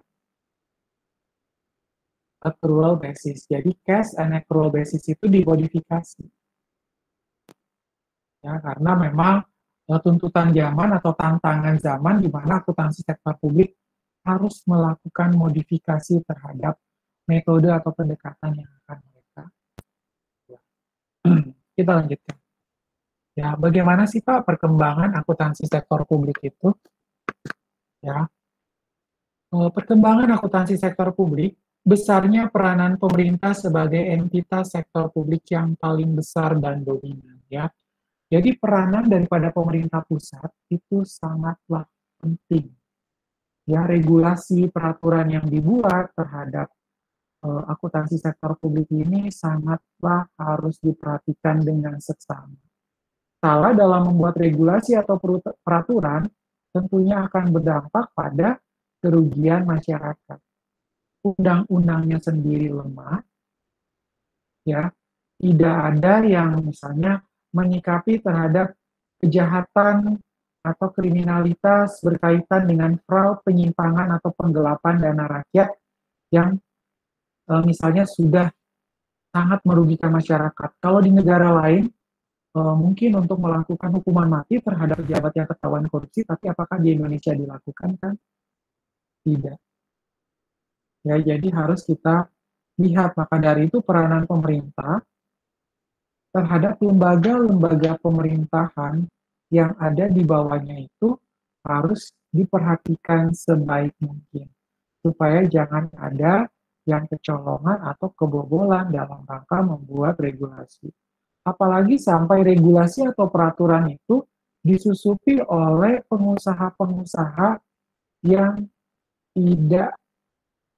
accrual basis. Jadi cash and accrual basis itu dimodifikasi. Ya, karena memang tuntutan zaman atau tantangan zaman di mana akuntansi sektor publik harus melakukan modifikasi terhadap metode atau pendekatan yang akan mereka. Kita lanjutkan. Ya, bagaimana sih Pak perkembangan akuntansi sektor publik itu? Ya, perkembangan akuntansi sektor publik, besarnya peranan pemerintah sebagai entitas sektor publik yang paling besar dan dominan. Ya, jadi peranan daripada pemerintah pusat itu sangatlah penting. Ya, regulasi peraturan yang dibuat terhadap akuntansi sektor publik ini sangatlah harus diperhatikan dengan seksama. Salah dalam membuat regulasi atau peraturan tentunya akan berdampak pada kerugian masyarakat. Undang-undangnya sendiri lemah, ya, tidak ada yang misalnya menyikapi terhadap kejahatan atau kriminalitas berkaitan dengan fraud, penyimpangan atau penggelapan dana rakyat yang misalnya sudah sangat merugikan masyarakat. Kalau di negara lain mungkin untuk melakukan hukuman mati terhadap pejabat yang ketahuan korupsi, tapi apakah di Indonesia dilakukan kan? Tidak. Ya, jadi harus kita lihat, maka dari itu peranan pemerintah terhadap lembaga-lembaga pemerintahan yang ada di bawahnya itu harus diperhatikan sebaik mungkin, supaya jangan ada yang kecolongan atau kebobolan dalam rangka membuat regulasi. Apalagi sampai regulasi atau peraturan itu disusupi oleh pengusaha-pengusaha yang tidak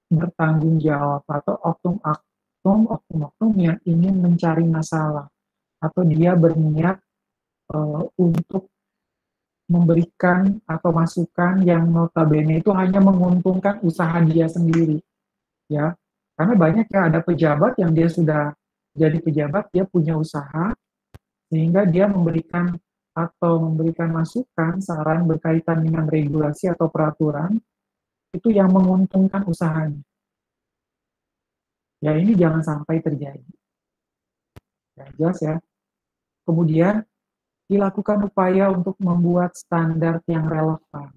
bertanggung jawab atau oknum-oknum yang ingin mencari masalah atau dia berniat untuk memberikan atau masukan yang notabene itu hanya menguntungkan usaha dia sendiri, ya. Karena banyak ya ada pejabat yang dia sudah jadi pejabat, dia punya usaha, sehingga dia memberikan masukan, saran berkaitan dengan regulasi atau peraturan, itu yang menguntungkan usahanya. Ya, ini jangan sampai terjadi. Ya, jelas ya. Kemudian, dilakukan upaya untuk membuat standar yang relevan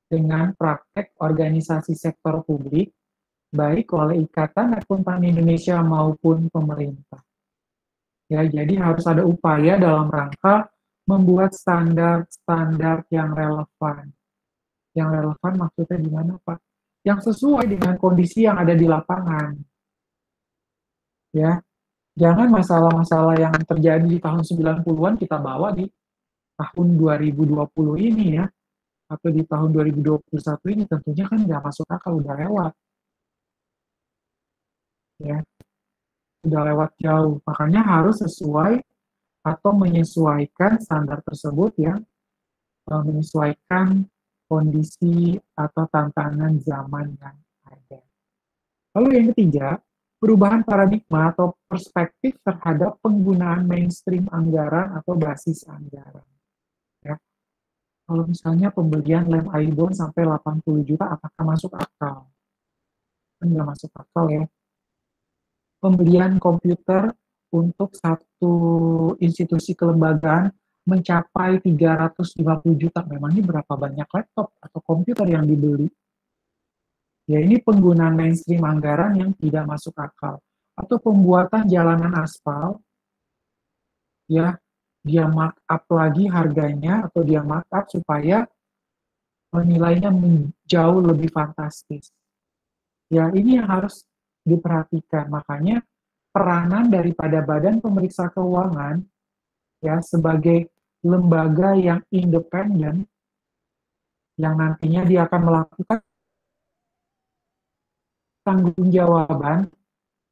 dengan praktek organisasi sektor publik, baik oleh Ikatan Akuntan Indonesia maupun pemerintah. Ya, jadi harus ada upaya dalam rangka membuat standar-standar yang relevan. Yang relevan maksudnya gimana, Pak? Yang sesuai dengan kondisi yang ada di lapangan. Ya, jangan masalah-masalah yang terjadi di tahun 90-an kita bawa di tahun 2020 ini ya, atau di tahun 2021 ini, tentunya kan nggak masuk akal, udah lewat. Ya, udah lewat jauh. Makanya harus sesuai atau menyesuaikan standar tersebut ya, menyesuaikan kondisi atau tantangan zaman yang ada. Lalu yang ketiga, perubahan paradigma atau perspektif terhadap penggunaan mainstream anggaran atau basis anggaran. Ya. Kalau misalnya pembelian lem Aibon sampai 80 juta, apakah masuk akal? Kan nggak masuk akal ya. Pembelian komputer untuk satu institusi kelembagaan mencapai 350 juta. Memangnya berapa banyak laptop atau komputer yang dibeli? Ya, ini penggunaan mainstream anggaran yang tidak masuk akal. Atau pembuatan jalanan aspal, ya, dia markup lagi harganya, atau dia markup supaya nilainya jauh lebih fantastis. Ya, ini yang harus diperhatikan. Makanya peranan daripada Badan Pemeriksa Keuangan ya sebagai lembaga yang independen yang nantinya dia akan melakukan tanggung-jawaban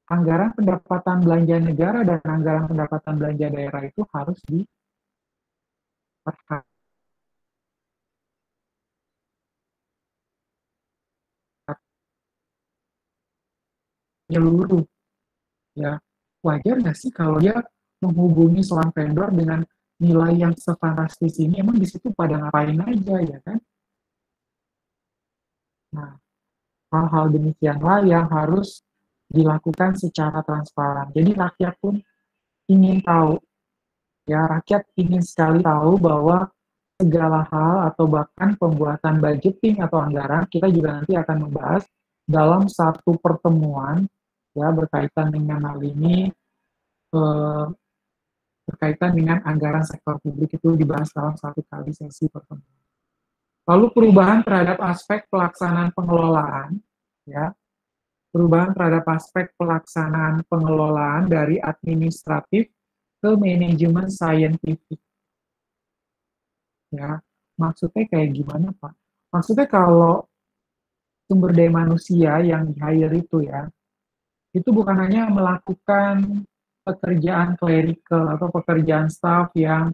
anggaran pendapatan belanja negara dan anggaran pendapatan belanja daerah itu harus diperhatikan menyeluruh ya. Wajar nggak sih kalau dia menghubungi seorang vendor dengan nilai yang sefantastis ini, emang di situ pada ngapain aja ya kan? Nah, hal-hal demikianlah yang harus dilakukan secara transparan. Jadi rakyat pun ingin tahu, ya rakyat ingin sekali tahu bahwa segala hal atau bahkan pembuatan budgeting atau anggaran, kita juga nanti akan membahas dalam satu pertemuan ya berkaitan dengan hal ini, berkaitan dengan anggaran sektor publik itu dibahas dalam satu kali sesi pertemuan. Lalu perubahan terhadap aspek pelaksanaan pengelolaan, ya, perubahan terhadap aspek pelaksanaan pengelolaan dari administratif ke manajemen saintifik. Ya, Maksudnya kayak gimana, Pak? Maksudnya kalau sumber daya manusia yang di-hire itu ya, itu bukan hanya melakukan pekerjaan clerical atau pekerjaan staff yang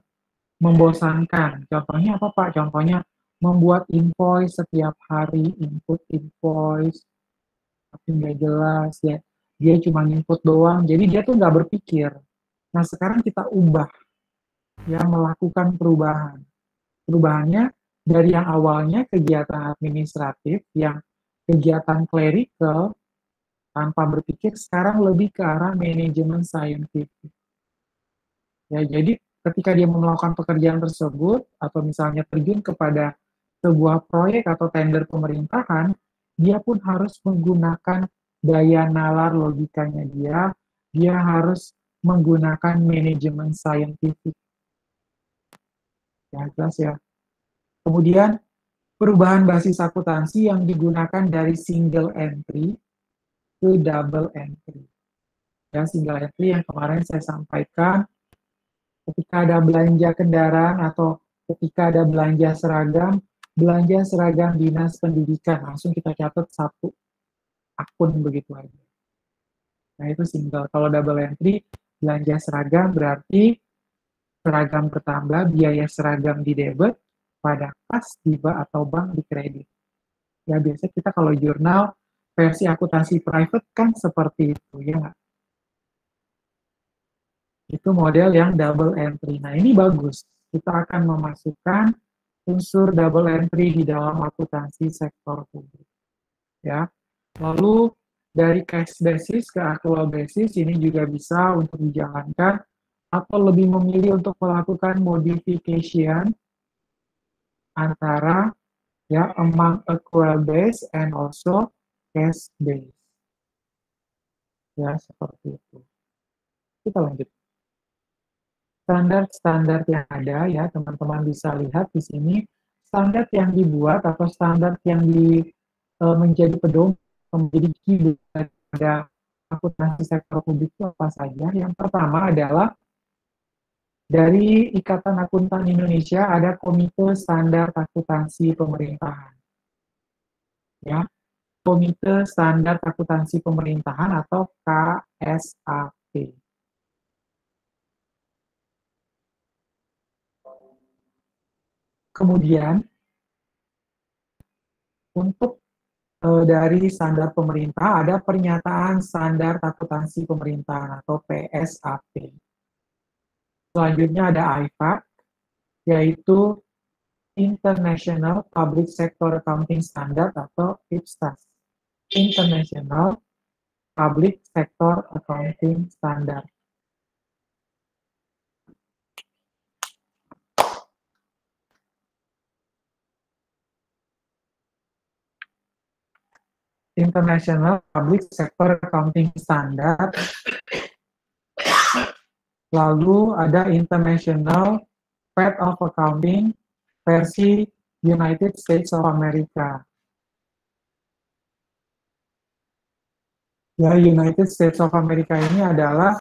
membosankan. Contohnya apa, Pak? Contohnya membuat invoice setiap hari, input invoice, tapi nggak jelas ya. Dia cuma input doang, jadi dia tuh nggak berpikir. Nah, sekarang kita ubah, ya, melakukan perubahan. Perubahannya dari yang awalnya kegiatan administratif, yang kegiatan clerical, tanpa berpikir, sekarang lebih ke arah manajemen scientific. Ya, jadi ketika dia melakukan pekerjaan tersebut, atau misalnya terjun kepada sebuah proyek atau tender pemerintahan, dia pun harus menggunakan daya nalar logikanya dia harus menggunakan manajemen scientific. Ya, jelas ya. Kemudian, perubahan basis akuntansi yang digunakan dari single entry ke double entry. Ya, single entry yang kemarin saya sampaikan, ketika ada belanja kendaraan atau ketika ada belanja seragam dinas pendidikan, langsung kita catat satu akun begitu aja. Nah, itu single. Kalau double entry, belanja seragam berarti seragam bertambah, biaya seragam di debit, pada kas, tiba, atau bank di kredit. Ya, biasanya kita kalau jurnal versi akuntansi private kan seperti itu, ya nggak? Itu model yang double entry. Nah, ini bagus. Kita akan memasukkan unsur double entry di dalam akuntansi sektor publik. Ya. Lalu dari cash basis ke accrual basis ini juga bisa untuk dijalankan atau lebih memilih untuk melakukan modification antara ya among accrual base and also cash base. Ya, seperti itu. Kita lanjut. Standar-standar yang ada ya, teman-teman bisa lihat di sini standar yang dibuat atau standar yang menjadi pedoman, menjadi key pada akuntansi sektor publik itu apa saja. Yang pertama adalah dari Ikatan Akuntan Indonesia ada Komite Standar Akuntansi Pemerintahan. Ya, Komite Standar Akuntansi Pemerintahan atau KSAP. Kemudian untuk dari standar pemerintah ada pernyataan standar akuntansi pemerintahan atau PSAP. Selanjutnya ada IPAC, yaitu International Public Sector Accounting Standard atau IPSAS. International Public Sector Accounting Standard. International Public Sector Accounting Standard. Lalu ada International Path of Accounting versi United States of America. Ya, United States of America ini adalah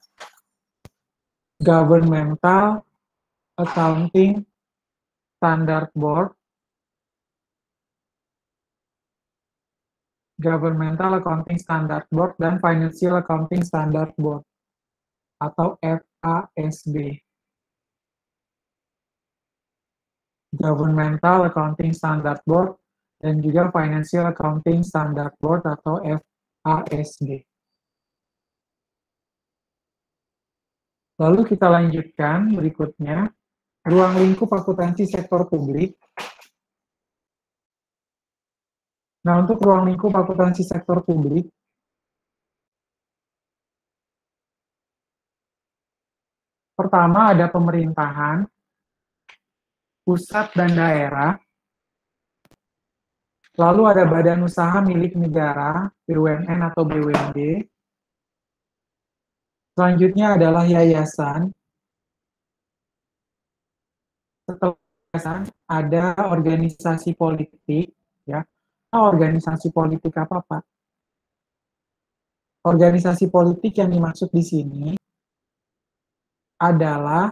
Governmental Accounting Standard Board, Governmental Accounting Standard Board, dan Financial Accounting Standard Board, atau FASB. Governmental Accounting Standard Board, dan juga Financial Accounting Standard Board, atau FASB. Lalu kita lanjutkan berikutnya, ruang lingkup akuntansi sektor publik. Nah, untuk ruang lingkup akuntansi sektor publik, pertama ada pemerintahan, pusat dan daerah, lalu ada badan usaha milik negara, BUMN atau BUMD, selanjutnya adalah yayasan, setelah yayasan ada organisasi politik, ya. Organisasi politik apa, Pak? Organisasi politik yang dimaksud di sini adalah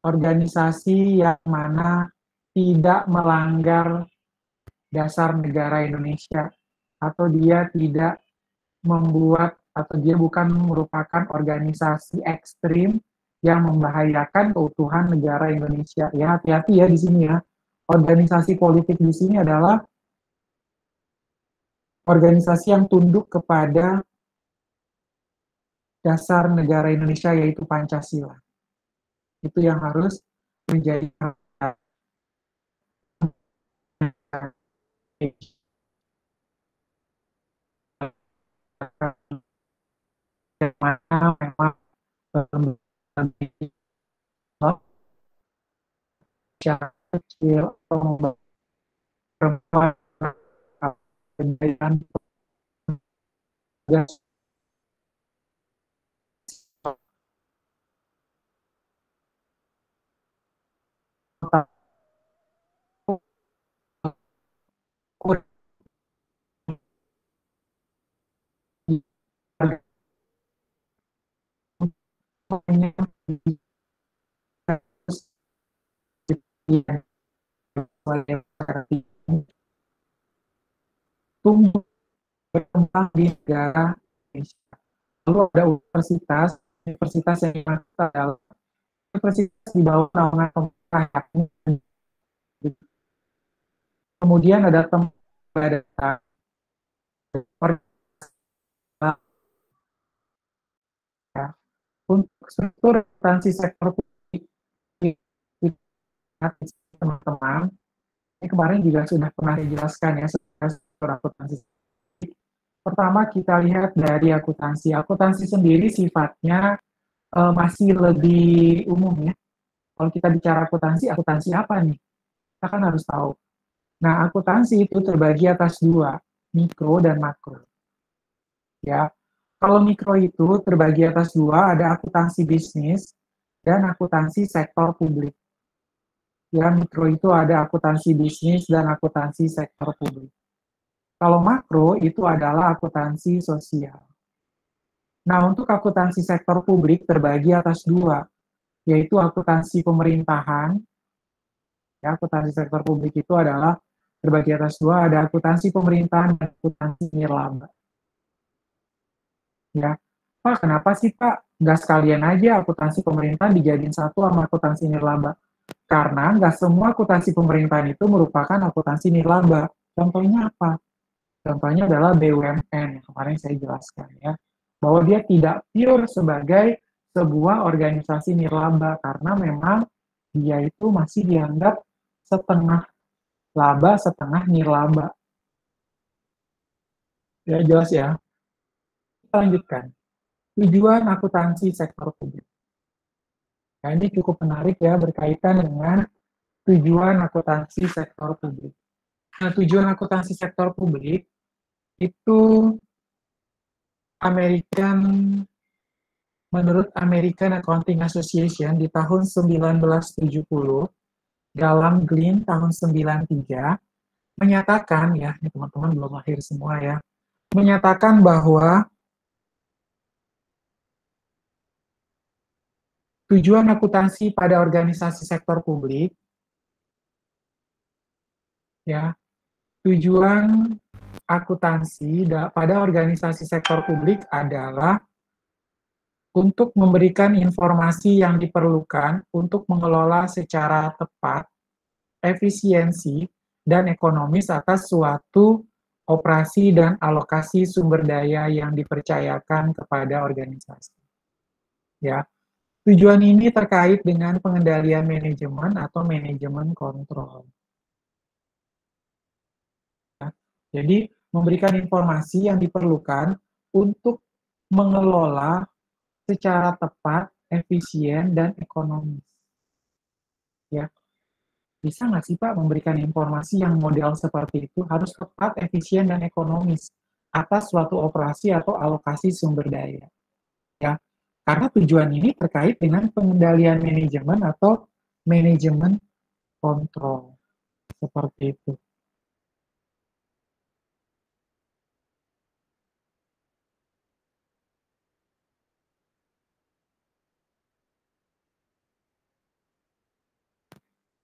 organisasi yang mana tidak melanggar dasar negara Indonesia, atau dia tidak membuat atau dia bukan merupakan organisasi ekstrim yang membahayakan keutuhan negara Indonesia. Ya, hati-hati ya di sini ya. Organisasi politik di sini adalah organisasi yang tunduk kepada dasar negara Indonesia yaitu Pancasila. Itu yang harus menjadi memang secara kecil perempuan pendidikan tumbuh berkembang di negara Indonesia. Lalu ada universitas yang adalah universitas di bawah naungan pemerintah. Kemudian ada tempat untuk struktur transisi sektor publik teman-teman, ini kemarin juga sudah pernah dijelaskan ya struktur akuntansi. Pertama kita lihat dari akuntansi. Akuntansi sendiri sifatnya masih lebih umum ya. Kalau kita bicara akuntansi, akuntansi apa nih? Kita kan harus tahu. Nah, akuntansi itu terbagi atas dua, mikro dan makro. Ya, kalau mikro itu terbagi atas dua, ada akuntansi bisnis dan akuntansi sektor publik. Ya, mikro itu ada akuntansi bisnis dan akuntansi sektor publik. Kalau makro itu adalah akuntansi sosial. Nah, untuk akuntansi sektor publik terbagi atas dua, yaitu akuntansi pemerintahan. Ya, akuntansi sektor publik itu adalah terbagi atas dua, ada akuntansi pemerintahan dan akuntansi nirlaba. Ya, Pak, kenapa sih Pak nggak sekalian aja akuntansi pemerintahan dijadiin satu sama akuntansi nirlaba? Karena nggak semua akuntansi pemerintahan itu merupakan akuntansi nirlaba. Contohnya apa? Contohnya adalah BUMN yang kemarin saya jelaskan ya, bahwa dia tidak pure sebagai sebuah organisasi nirlaba karena memang dia itu masih dianggap setengah laba, setengah nirlaba. Ya jelas ya. Kita lanjutkan. Tujuan akuntansi sektor publik. Nah, ini cukup menarik ya berkaitan dengan tujuan akuntansi sektor publik. Nah, tujuan akuntansi sektor publik itu American menurut American Accounting Association di tahun 1970 dalam Glean tahun 93 menyatakan ya, ini teman-teman belum lahir semua ya, menyatakan bahwa tujuan akuntansi pada organisasi sektor publik ya, tujuan akuntansi pada organisasi sektor publik adalah untuk memberikan informasi yang diperlukan untuk mengelola secara tepat, efisiensi, dan ekonomis atas suatu operasi dan alokasi sumber daya yang dipercayakan kepada organisasi. Ya, tujuan ini terkait dengan pengendalian manajemen atau manajemen kontrol. Ya, jadi memberikan informasi yang diperlukan untuk mengelola secara tepat, efisien, dan ekonomis. Ya, bisa nggak sih Pak memberikan informasi yang model seperti itu harus tepat, efisien, dan ekonomis atas suatu operasi atau alokasi sumber daya? Ya, karena tujuan ini terkait dengan pengendalian manajemen atau manajemen kontrol seperti itu.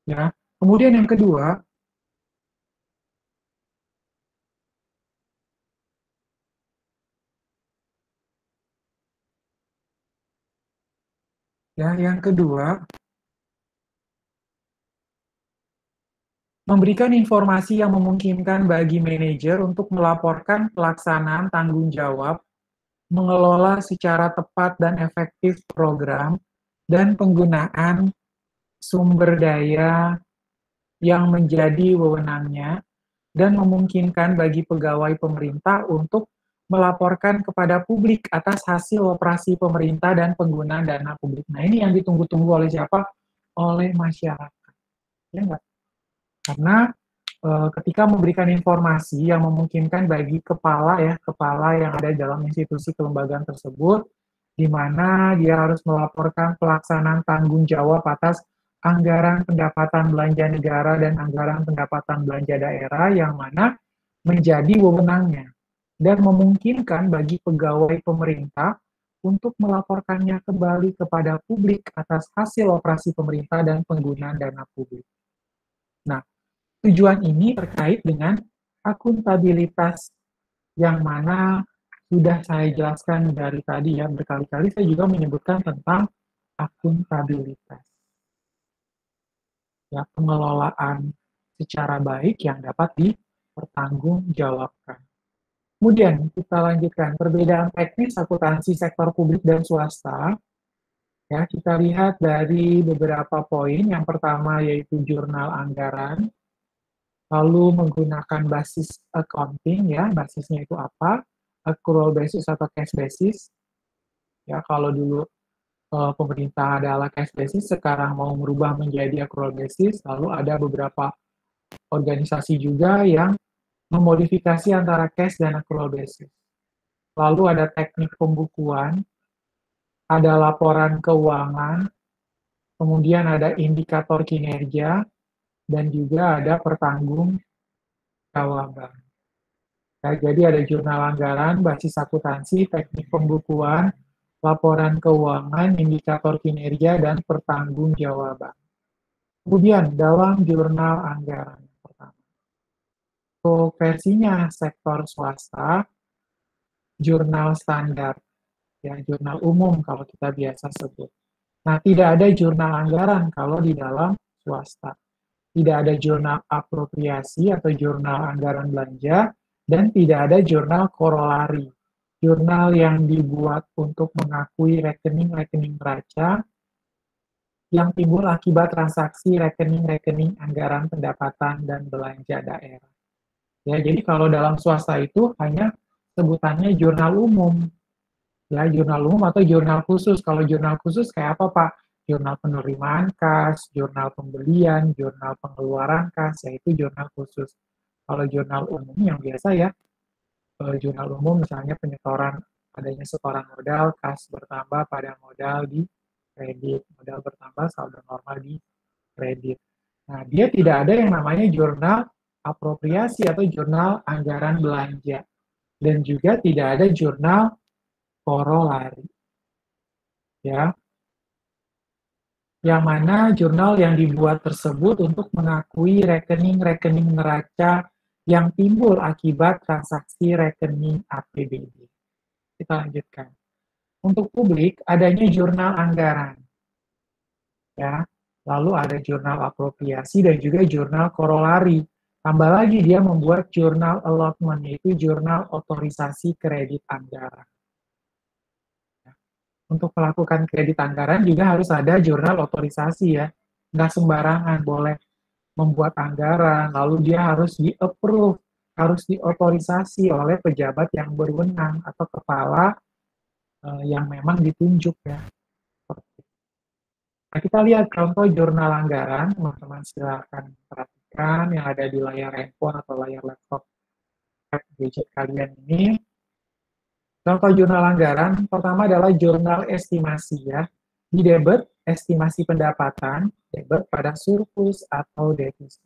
Ya, Kemudian yang kedua, yang kedua, memberikan informasi yang memungkinkan bagi manajer untuk melaporkan pelaksanaan tanggung jawab, mengelola secara tepat dan efektif program, dan penggunaan sumber daya yang menjadi wewenangnya, dan memungkinkan bagi pegawai pemerintah untuk melaporkan kepada publik atas hasil operasi pemerintah dan penggunaan dana publik. Nah, ini yang ditunggu-tunggu oleh siapa? Oleh masyarakat. Ya enggak? Karena ketika memberikan informasi yang memungkinkan bagi kepala yang ada dalam institusi kelembagaan tersebut, di mana dia harus melaporkan pelaksanaan tanggung jawab atas anggaran pendapatan belanja negara dan anggaran pendapatan belanja daerah yang mana menjadi wewenangnya dan memungkinkan bagi pegawai pemerintah untuk melaporkannya kembali kepada publik atas hasil operasi pemerintah dan penggunaan dana publik. Nah, tujuan ini terkait dengan akuntabilitas yang mana sudah saya jelaskan dari tadi ya, berkali-kali saya juga menyebutkan tentang akuntabilitas. Ya, pengelolaan secara baik yang dapat dipertanggungjawabkan. Kemudian kita lanjutkan perbedaan teknis akuntansi sektor publik dan swasta. Ya, kita lihat dari beberapa poin. Yang pertama yaitu jurnal anggaran, lalu menggunakan basis accounting ya, basisnya itu apa? Accrual basis atau cash basis. Ya, kalau dulu pemerintah adalah cash basis, sekarang mau merubah menjadi accrual basis, lalu ada beberapa organisasi juga yang memodifikasi antara cash dan accrual basis. Lalu ada teknik pembukuan, ada laporan keuangan, kemudian ada indikator kinerja, dan juga ada pertanggungjawaban. Ya, jadi ada jurnal anggaran, basis akuntansi, teknik pembukuan, laporan keuangan, indikator kinerja, dan pertanggungjawaban. Kemudian dalam jurnal anggaran pertama, untuk versinya sektor swasta, jurnal standar, ya jurnal umum kalau kita biasa sebut. Nah, tidak ada jurnal anggaran kalau di dalam swasta. Tidak ada jurnal apropriasi atau jurnal anggaran belanja, dan tidak ada jurnal korolari. Jurnal yang dibuat untuk mengakui rekening-rekening neraca yang timbul akibat transaksi rekening-rekening anggaran pendapatan dan belanja daerah. Ya, jadi kalau dalam swasta itu hanya sebutannya jurnal umum. Ya, jurnal umum atau jurnal khusus. Kalau jurnal khusus kayak apa, Pak? Jurnal penerimaan kas, jurnal pembelian, jurnal pengeluaran kas, yaitu jurnal khusus. Kalau jurnal umum yang biasa ya, jurnal umum misalnya penyetoran, adanya setoran modal, kas bertambah pada modal di kredit, modal bertambah saldo normal di kredit. Nah, dia tidak ada yang namanya jurnal apropriasi atau jurnal anggaran belanja. Dan juga tidak ada jurnal korolari. Ya, yang mana jurnal yang dibuat tersebut untuk mengakui rekening-rekening neraca yang timbul akibat transaksi rekening APBD. Kita lanjutkan. Untuk publik, adanya jurnal anggaran. Ya, lalu ada jurnal apropriasi dan juga jurnal korolari. Tambah lagi dia membuat jurnal allotment, yaitu jurnal otorisasi kredit anggaran. Untuk melakukan kredit anggaran juga harus ada jurnal otorisasi ya. Nggak sembarangan boleh membuat anggaran, lalu dia harus di-approve, harus diotorisasi oleh pejabat yang berwenang atau kepala yang memang ditunjuk ya. Nah, kita lihat contoh jurnal anggaran, teman-teman silakan perhatikan yang ada di layar handphone atau layar laptop gadget kalian ini. Contoh jurnal anggaran, pertama adalah jurnal estimasi ya. Di debit, estimasi pendapatan, debit pada surplus atau defisit.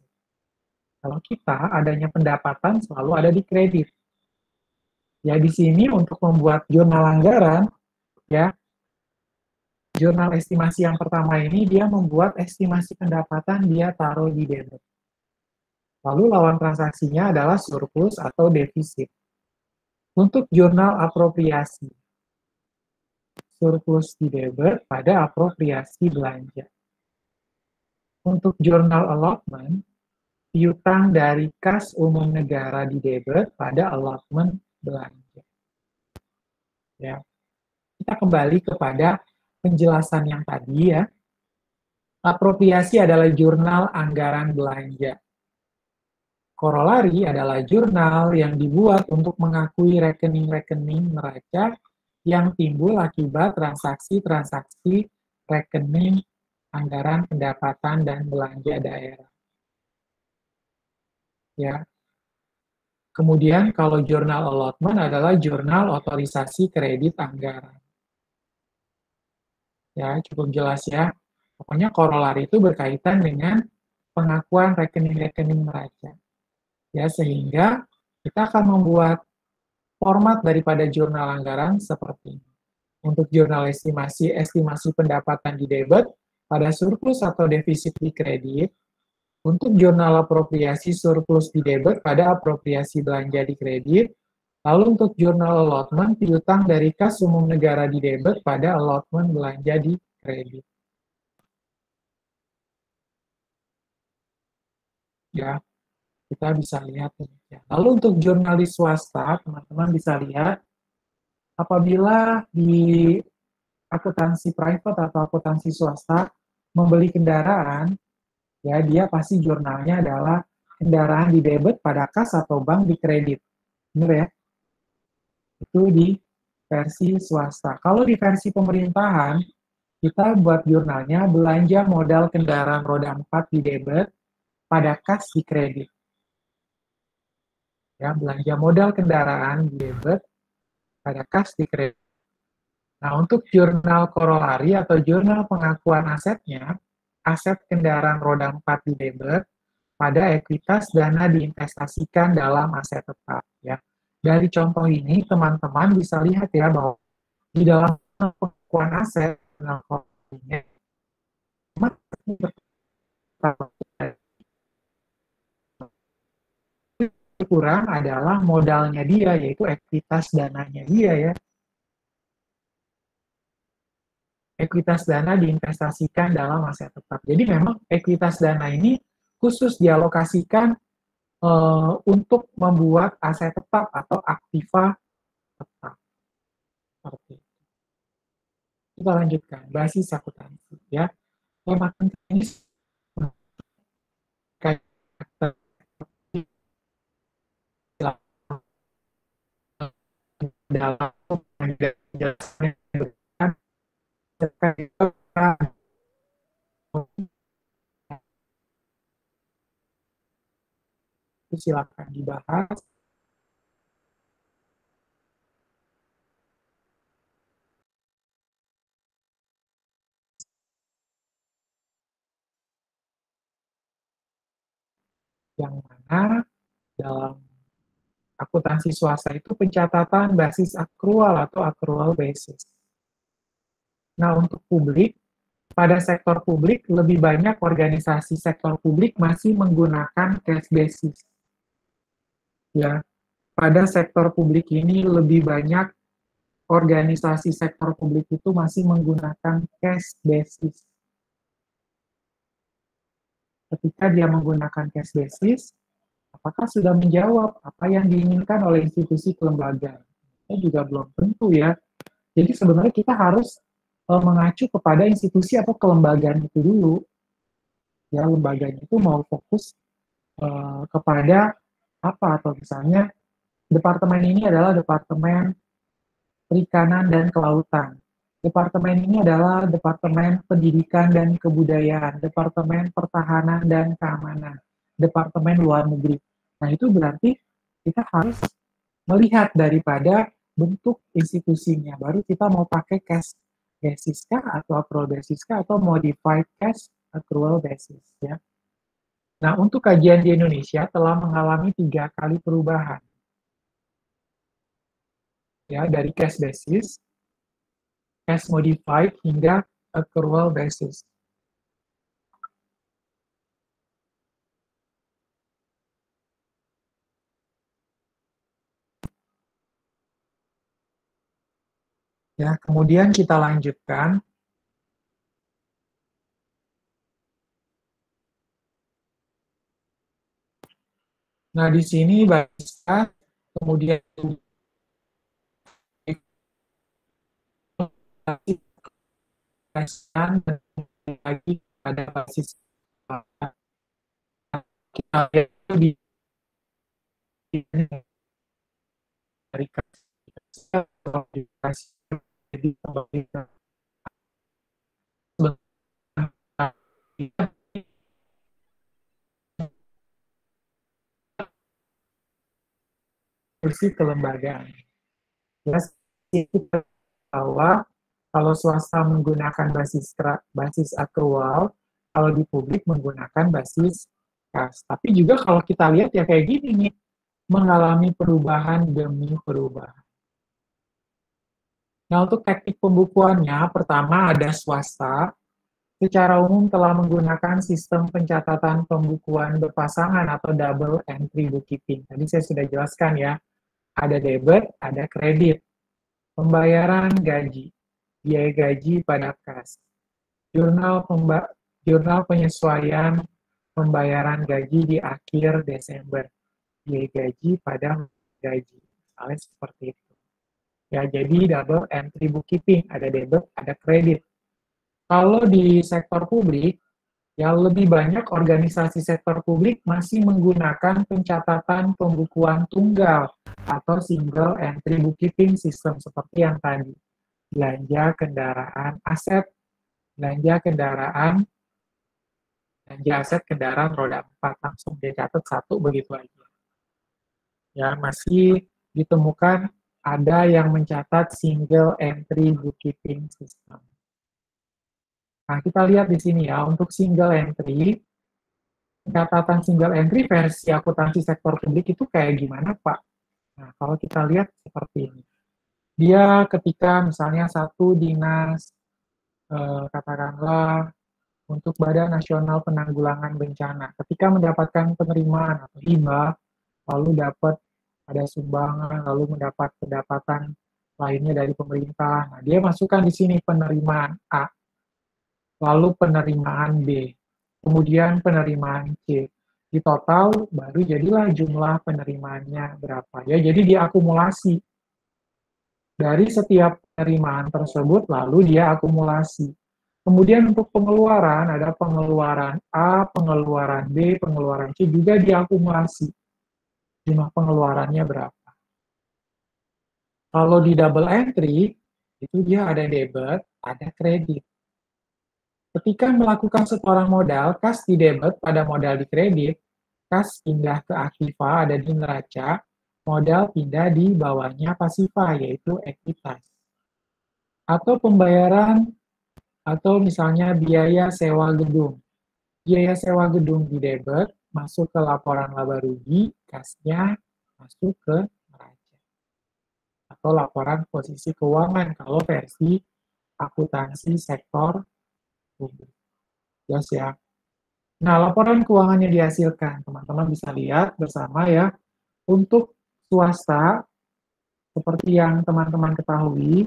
Kalau kita adanya pendapatan selalu ada di kredit. Ya, di sini untuk membuat jurnal anggaran, ya, jurnal estimasi yang pertama ini dia membuat estimasi pendapatan dia taruh di debit. Lalu lawan transaksinya adalah surplus atau defisit. Untuk jurnal apropriasi, surplus di debit pada apropriasi belanja. Untuk jurnal allotment, piutang dari kas umum negara di debit pada allotment belanja. Ya. Kita kembali kepada penjelasan yang tadi ya. Apropriasi adalah jurnal anggaran belanja. Korolari adalah jurnal yang dibuat untuk mengakui rekening-rekening neraca yang timbul akibat transaksi-transaksi rekening anggaran pendapatan dan belanja daerah. Ya. Kemudian kalau jurnal allotment adalah jurnal otorisasi kredit anggaran. Ya, cukup jelas ya. Pokoknya korolari itu berkaitan dengan pengakuan rekening-rekening neraca. Ya, sehingga kita akan membuat format daripada jurnal anggaran seperti ini. Untuk jurnal estimasi, estimasi pendapatan di debit pada surplus atau defisit di kredit. Untuk jurnal apropriasi surplus di debit pada apropriasi belanja di kredit. Lalu untuk jurnal allotment, piutang dari kas umum negara di debit pada allotment belanja di kredit. Ya, kita bisa lihat. Lalu untuk jurnalis swasta, teman-teman bisa lihat, apabila di akuntansi private atau akuntansi swasta membeli kendaraan, ya dia pasti jurnalnya adalah kendaraan di debit pada kas atau bank di kredit. Benar ya? Itu di versi swasta. Kalau di versi pemerintahan, kita buat jurnalnya belanja modal kendaraan roda 4 di debit pada kas di kredit. Ya, belanja modal kendaraan di debit pada kas di kredit. Nah, untuk jurnal korolari atau jurnal pengakuan asetnya, aset kendaraan roda 4 di debit pada ekuitas dana diinvestasikan dalam aset tetap. Ya. Dari contoh ini, teman-teman bisa lihat ya bahwa di dalam pengakuan aset, kurang adalah modalnya dia, yaitu ekuitas dananya dia ya. Ekuitas dana diinvestasikan dalam aset tetap. Jadi memang ekuitas dana ini khusus dialokasikan untuk membuat aset tetap atau aktiva tetap. Seperti itu. Kita lanjutkan, basis akuntansi ya. Tema ini dalam silakan dibahas. Yang mana dalam akuntansi swasta itu pencatatan basis akrual atau accrual basis. Nah, untuk publik, pada sektor publik, lebih banyak organisasi sektor publik masih menggunakan cash basis. Ya, pada sektor publik ini lebih banyak organisasi sektor publik itu masih menggunakan cash basis. Ketika dia menggunakan cash basis, apakah sudah menjawab apa yang diinginkan oleh institusi kelembagaan? Itu juga belum tentu ya. Jadi sebenarnya kita harus mengacu kepada institusi atau kelembagaan itu dulu. Ya, lembaganya itu mau fokus kepada apa, atau misalnya departemen ini adalah departemen perikanan dan kelautan. Departemen ini adalah departemen pendidikan dan kebudayaan, departemen pertahanan dan keamanan, departemen luar negeri. Nah, itu berarti kita harus melihat daripada bentuk institusinya, baru kita mau pakai cash basis kah atau accrual basis kah atau modified cash accrual basis ya. Nah, untuk kajian di Indonesia telah mengalami 3 kali perubahan ya, dari cash basis, cash modified hingga accrual basis. Ya, kemudian kita lanjutkan. Nah, di sini bisa kemudian lagi pada basis kita lihat di dari kursi kelembagaan. Jelas itu bahwa kalau swasta menggunakan basis akrual, kalau di publik menggunakan basis kas. Tapi juga kalau kita lihat ya kayak gini nih, mengalami perubahan demi perubahan. Nah, untuk teknik pembukuannya, pertama ada swasta, secara umum telah menggunakan sistem pencatatan pembukuan berpasangan atau double entry bookkeeping. Tadi saya sudah jelaskan ya, ada debit, ada kredit. Pembayaran gaji, biaya gaji pada kas. Jurnal penyesuaian pembayaran gaji di akhir Desember. Biaya gaji pada gaji. Misalnya seperti itu. Ya, jadi double entry bookkeeping, ada debit, ada kredit. Kalau di sektor publik, ya lebih banyak organisasi sektor publik masih menggunakan pencatatan pembukuan tunggal atau single entry bookkeeping system seperti yang tadi. Belanja kendaraan aset, belanja kendaraan, belanja aset kendaraan roda 4, langsung dicatat satu begitu aja. Ya, masih ditemukan ada yang mencatat single entry bookkeeping system. Nah, kita lihat di sini ya, untuk single entry, catatan single entry versi akuntansi sektor publik itu kayak gimana, Pak? Nah, kalau kita lihat seperti ini. Dia ketika misalnya satu dinas, katakanlah untuk Badan Nasional Penanggulangan Bencana, ketika mendapatkan penerimaan atau hibah, lalu dapat ada sumbangan, lalu mendapat pendapatan lainnya dari pemerintah. Nah, dia masukkan di sini penerimaan A, lalu penerimaan B, kemudian penerimaan C. Di total baru jadilah jumlah penerimaannya berapa. Ya, jadi diakumulasi. Dari setiap penerimaan tersebut lalu dia akumulasi. Kemudian untuk pengeluaran, ada pengeluaran A, pengeluaran B, pengeluaran C, juga diakumulasi. Jumlah pengeluarannya berapa. Kalau di double entry, itu dia ada debit, ada kredit. Ketika melakukan setoran modal, kas di debit pada modal di kredit, kas pindah ke aktiva ada di neraca, modal pindah di bawahnya pasifa, yaitu ekuitas. Atau pembayaran, atau misalnya biaya sewa gedung. Biaya sewa gedung di debit, masuk ke laporan laba rugi, kasnya masuk ke neraca. Atau laporan posisi keuangan, kalau versi akuntansi sektor publik. Jelas ya. Nah, laporan keuangannya dihasilkan. Teman-teman bisa lihat bersama ya. Untuk swasta, seperti yang teman-teman ketahui,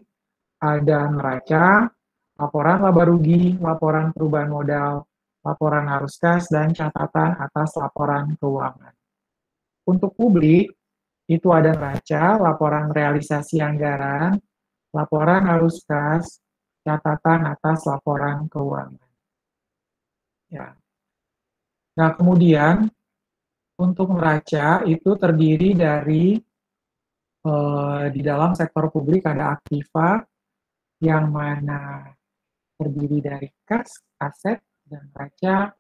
ada neraca, laporan laba rugi, laporan perubahan modal, laporan arus kas, dan catatan atas laporan keuangan. Untuk publik, itu ada neraca, laporan realisasi anggaran, laporan arus kas, catatan atas laporan keuangan. Ya. Nah, kemudian untuk neraca itu terdiri dari di dalam sektor publik ada aktiva yang mana terdiri dari kas, aset, dan neraca.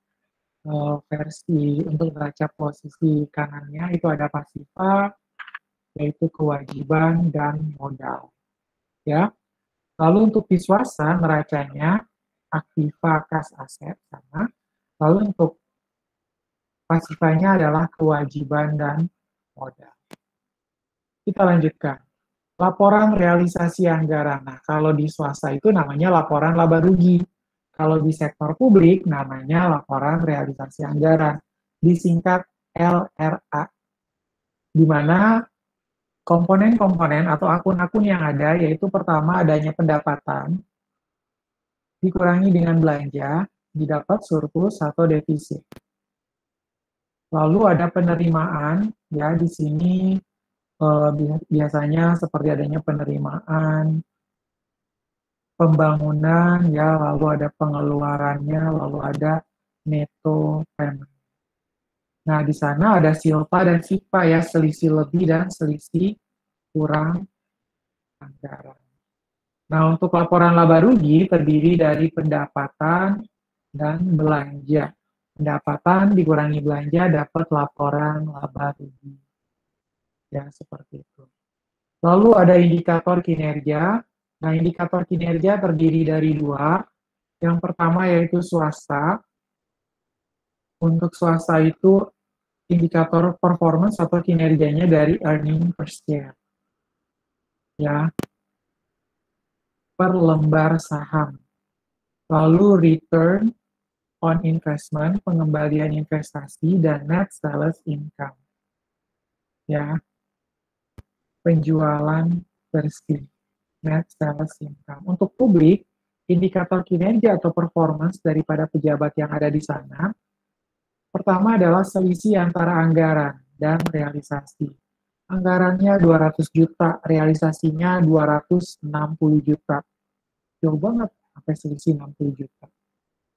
Versi untuk neraca posisi kanannya itu ada pasifa, yaitu kewajiban dan modal. Ya. Lalu untuk di swasta neracanya aktiva, kas, aset sama. Lalu untuk pasifanya adalah kewajiban dan modal. Kita lanjutkan. Laporan realisasi anggaran. Nah, kalau di swasta itu namanya laporan laba rugi. Kalau di sektor publik, namanya laporan realisasi anggaran, disingkat LRA, di mana komponen-komponen atau akun-akun yang ada, yaitu pertama adanya pendapatan, dikurangi dengan belanja, didapat surplus atau defisit. Lalu ada penerimaan, ya di sini biasanya seperti adanya penerimaan, pembangunan, ya lalu ada pengeluarannya, lalu ada neto payment. Nah, di sana ada silpa dan sipa ya, selisih lebih dan selisih kurang anggaran. Nah, untuk laporan laba rugi terdiri dari pendapatan dan belanja. Pendapatan dikurangi belanja dapat laporan laba rugi. Ya, seperti itu. Lalu ada indikator kinerja. Nah, indikator kinerja terdiri dari dua. Yang pertama yaitu swasta. Untuk swasta itu indikator performance atau kinerjanya dari earning per share. Ya, per lembar saham. Lalu return on investment, pengembalian investasi, dan net sales income. Ya, penjualan bersih, net sales income. Untuk publik, indikator kinerja atau performance daripada pejabat yang ada di sana, pertama adalah selisih antara anggaran dan realisasi. Anggarannya 200 juta, realisasinya 260 juta. Jauh banget, sampai selisih 60 juta.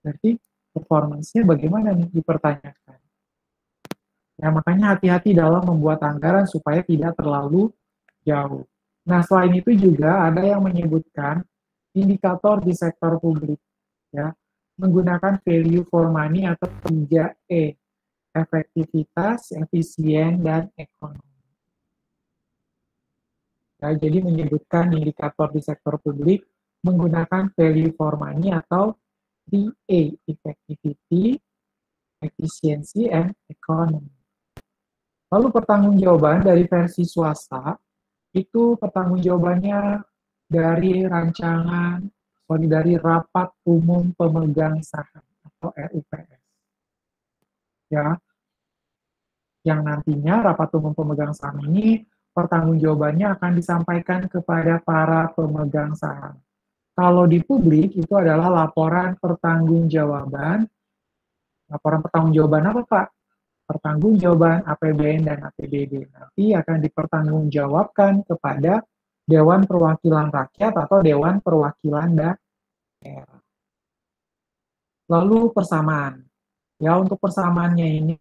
Berarti performance-nya bagaimana nih dipertanyakan. Ya, makanya hati-hati dalam membuat anggaran supaya tidak terlalu jauh. Nah, selain itu juga ada yang menyebutkan indikator di sektor publik, ya, menggunakan value for money atau 3E, efektivitas, efisien, dan ekonomi. Ya, jadi menyebutkan indikator di sektor publik menggunakan value for money atau 3A, effectivity, efficiency, and economy. Lalu pertanggungjawaban dari versi swasta, itu pertanggungjawabannya dari Rapat Umum Pemegang Saham atau RUPS. Ya, yang nantinya Rapat Umum Pemegang Saham ini pertanggungjawabannya akan disampaikan kepada para pemegang saham. Kalau di publik itu adalah laporan pertanggungjawaban. Laporan pertanggungjawaban apa, Pak? Pertanggungjawaban APBN dan APBD. Nanti akan dipertanggungjawabkan kepada Dewan Perwakilan Rakyat atau Dewan Perwakilan Daerah. Lalu persamaan. Ya, untuk persamaannya ini,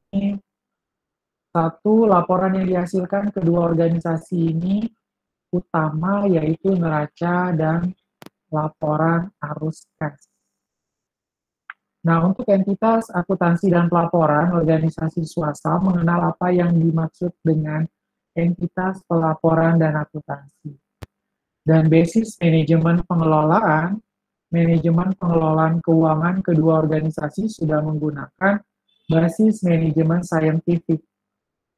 satu, laporan yang dihasilkan kedua organisasi ini utama yaitu neraca dan laporan arus kas. Nah, untuk entitas akuntansi dan pelaporan, organisasi swasta mengenal apa yang dimaksud dengan entitas pelaporan dan akuntansi. Dan basis manajemen pengelolaan keuangan kedua organisasi sudah menggunakan basis manajemen saintifik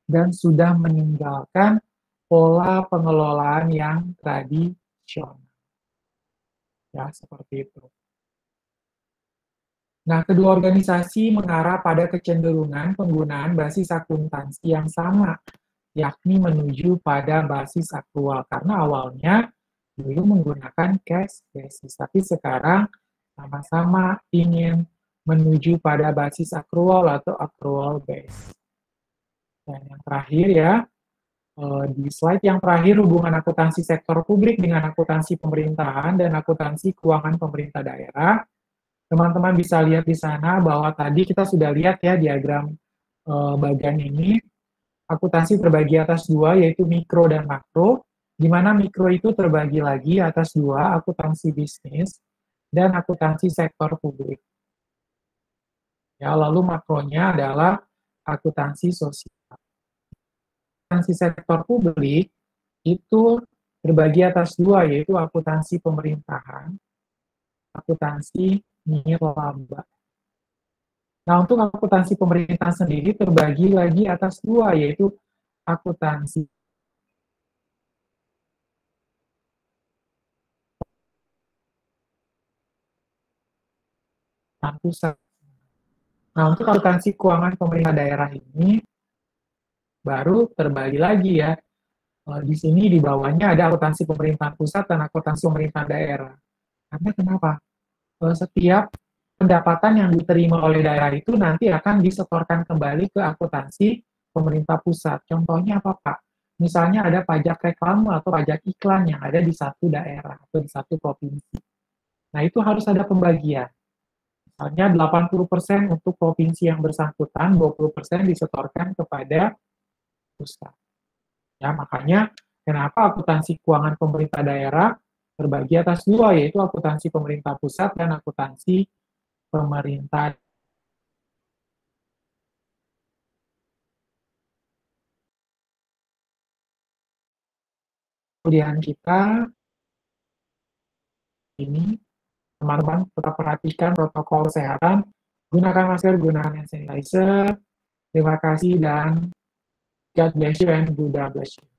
dan sudah meninggalkan pola pengelolaan yang tradisional. Ya, seperti itu. Nah, kedua organisasi mengarah pada kecenderungan penggunaan basis akuntansi yang sama, yakni menuju pada basis aktual. Karena awalnya dulu menggunakan cash basis, tapi sekarang sama-sama ingin menuju pada basis accrual atau accrual base. Dan yang terakhir ya, di slide yang terakhir hubungan akuntansi sektor publik dengan akuntansi pemerintahan dan akuntansi keuangan pemerintah daerah. Teman-teman bisa lihat di sana bahwa tadi kita sudah lihat ya diagram bagian ini, akuntansi terbagi atas dua, yaitu mikro dan makro, di mana mikro itu terbagi lagi atas dua, akuntansi bisnis dan akuntansi sektor publik. Ya, lalu makronya adalah akuntansi sosial. Akuntansi sektor publik itu terbagi atas dua, yaitu akuntansi pemerintahan, akuntansi nirlaba. Nah, untuk akuntansi pemerintah sendiri terbagi lagi atas dua, yaitu akuntansi pusat. Nah, untuk akuntansi keuangan pemerintah daerah ini baru terbagi lagi ya. Di sini di bawahnya ada akuntansi pemerintahan pusat dan akuntansi pemerintahan daerah. Karena kenapa? Setiap pendapatan yang diterima oleh daerah itu nanti akan disetorkan kembali ke akuntansi pemerintah pusat. Contohnya apa, Pak? Misalnya ada pajak reklame atau pajak iklan yang ada di satu daerah atau di satu provinsi. Nah, itu harus ada pembagian. Misalnya 80% untuk provinsi yang bersangkutan, 20% disetorkan kepada pusat. Ya, makanya kenapa akuntansi keuangan pemerintah daerah terbagi atas dua, yaitu akuntansi pemerintah pusat dan akuntansi pemerintah. Kemudian kita ini, teman-teman tetap perhatikan protokol kesehatan, gunakan masker, gunakan hand sanitizer. Terima kasih dan God bless you and God bless you.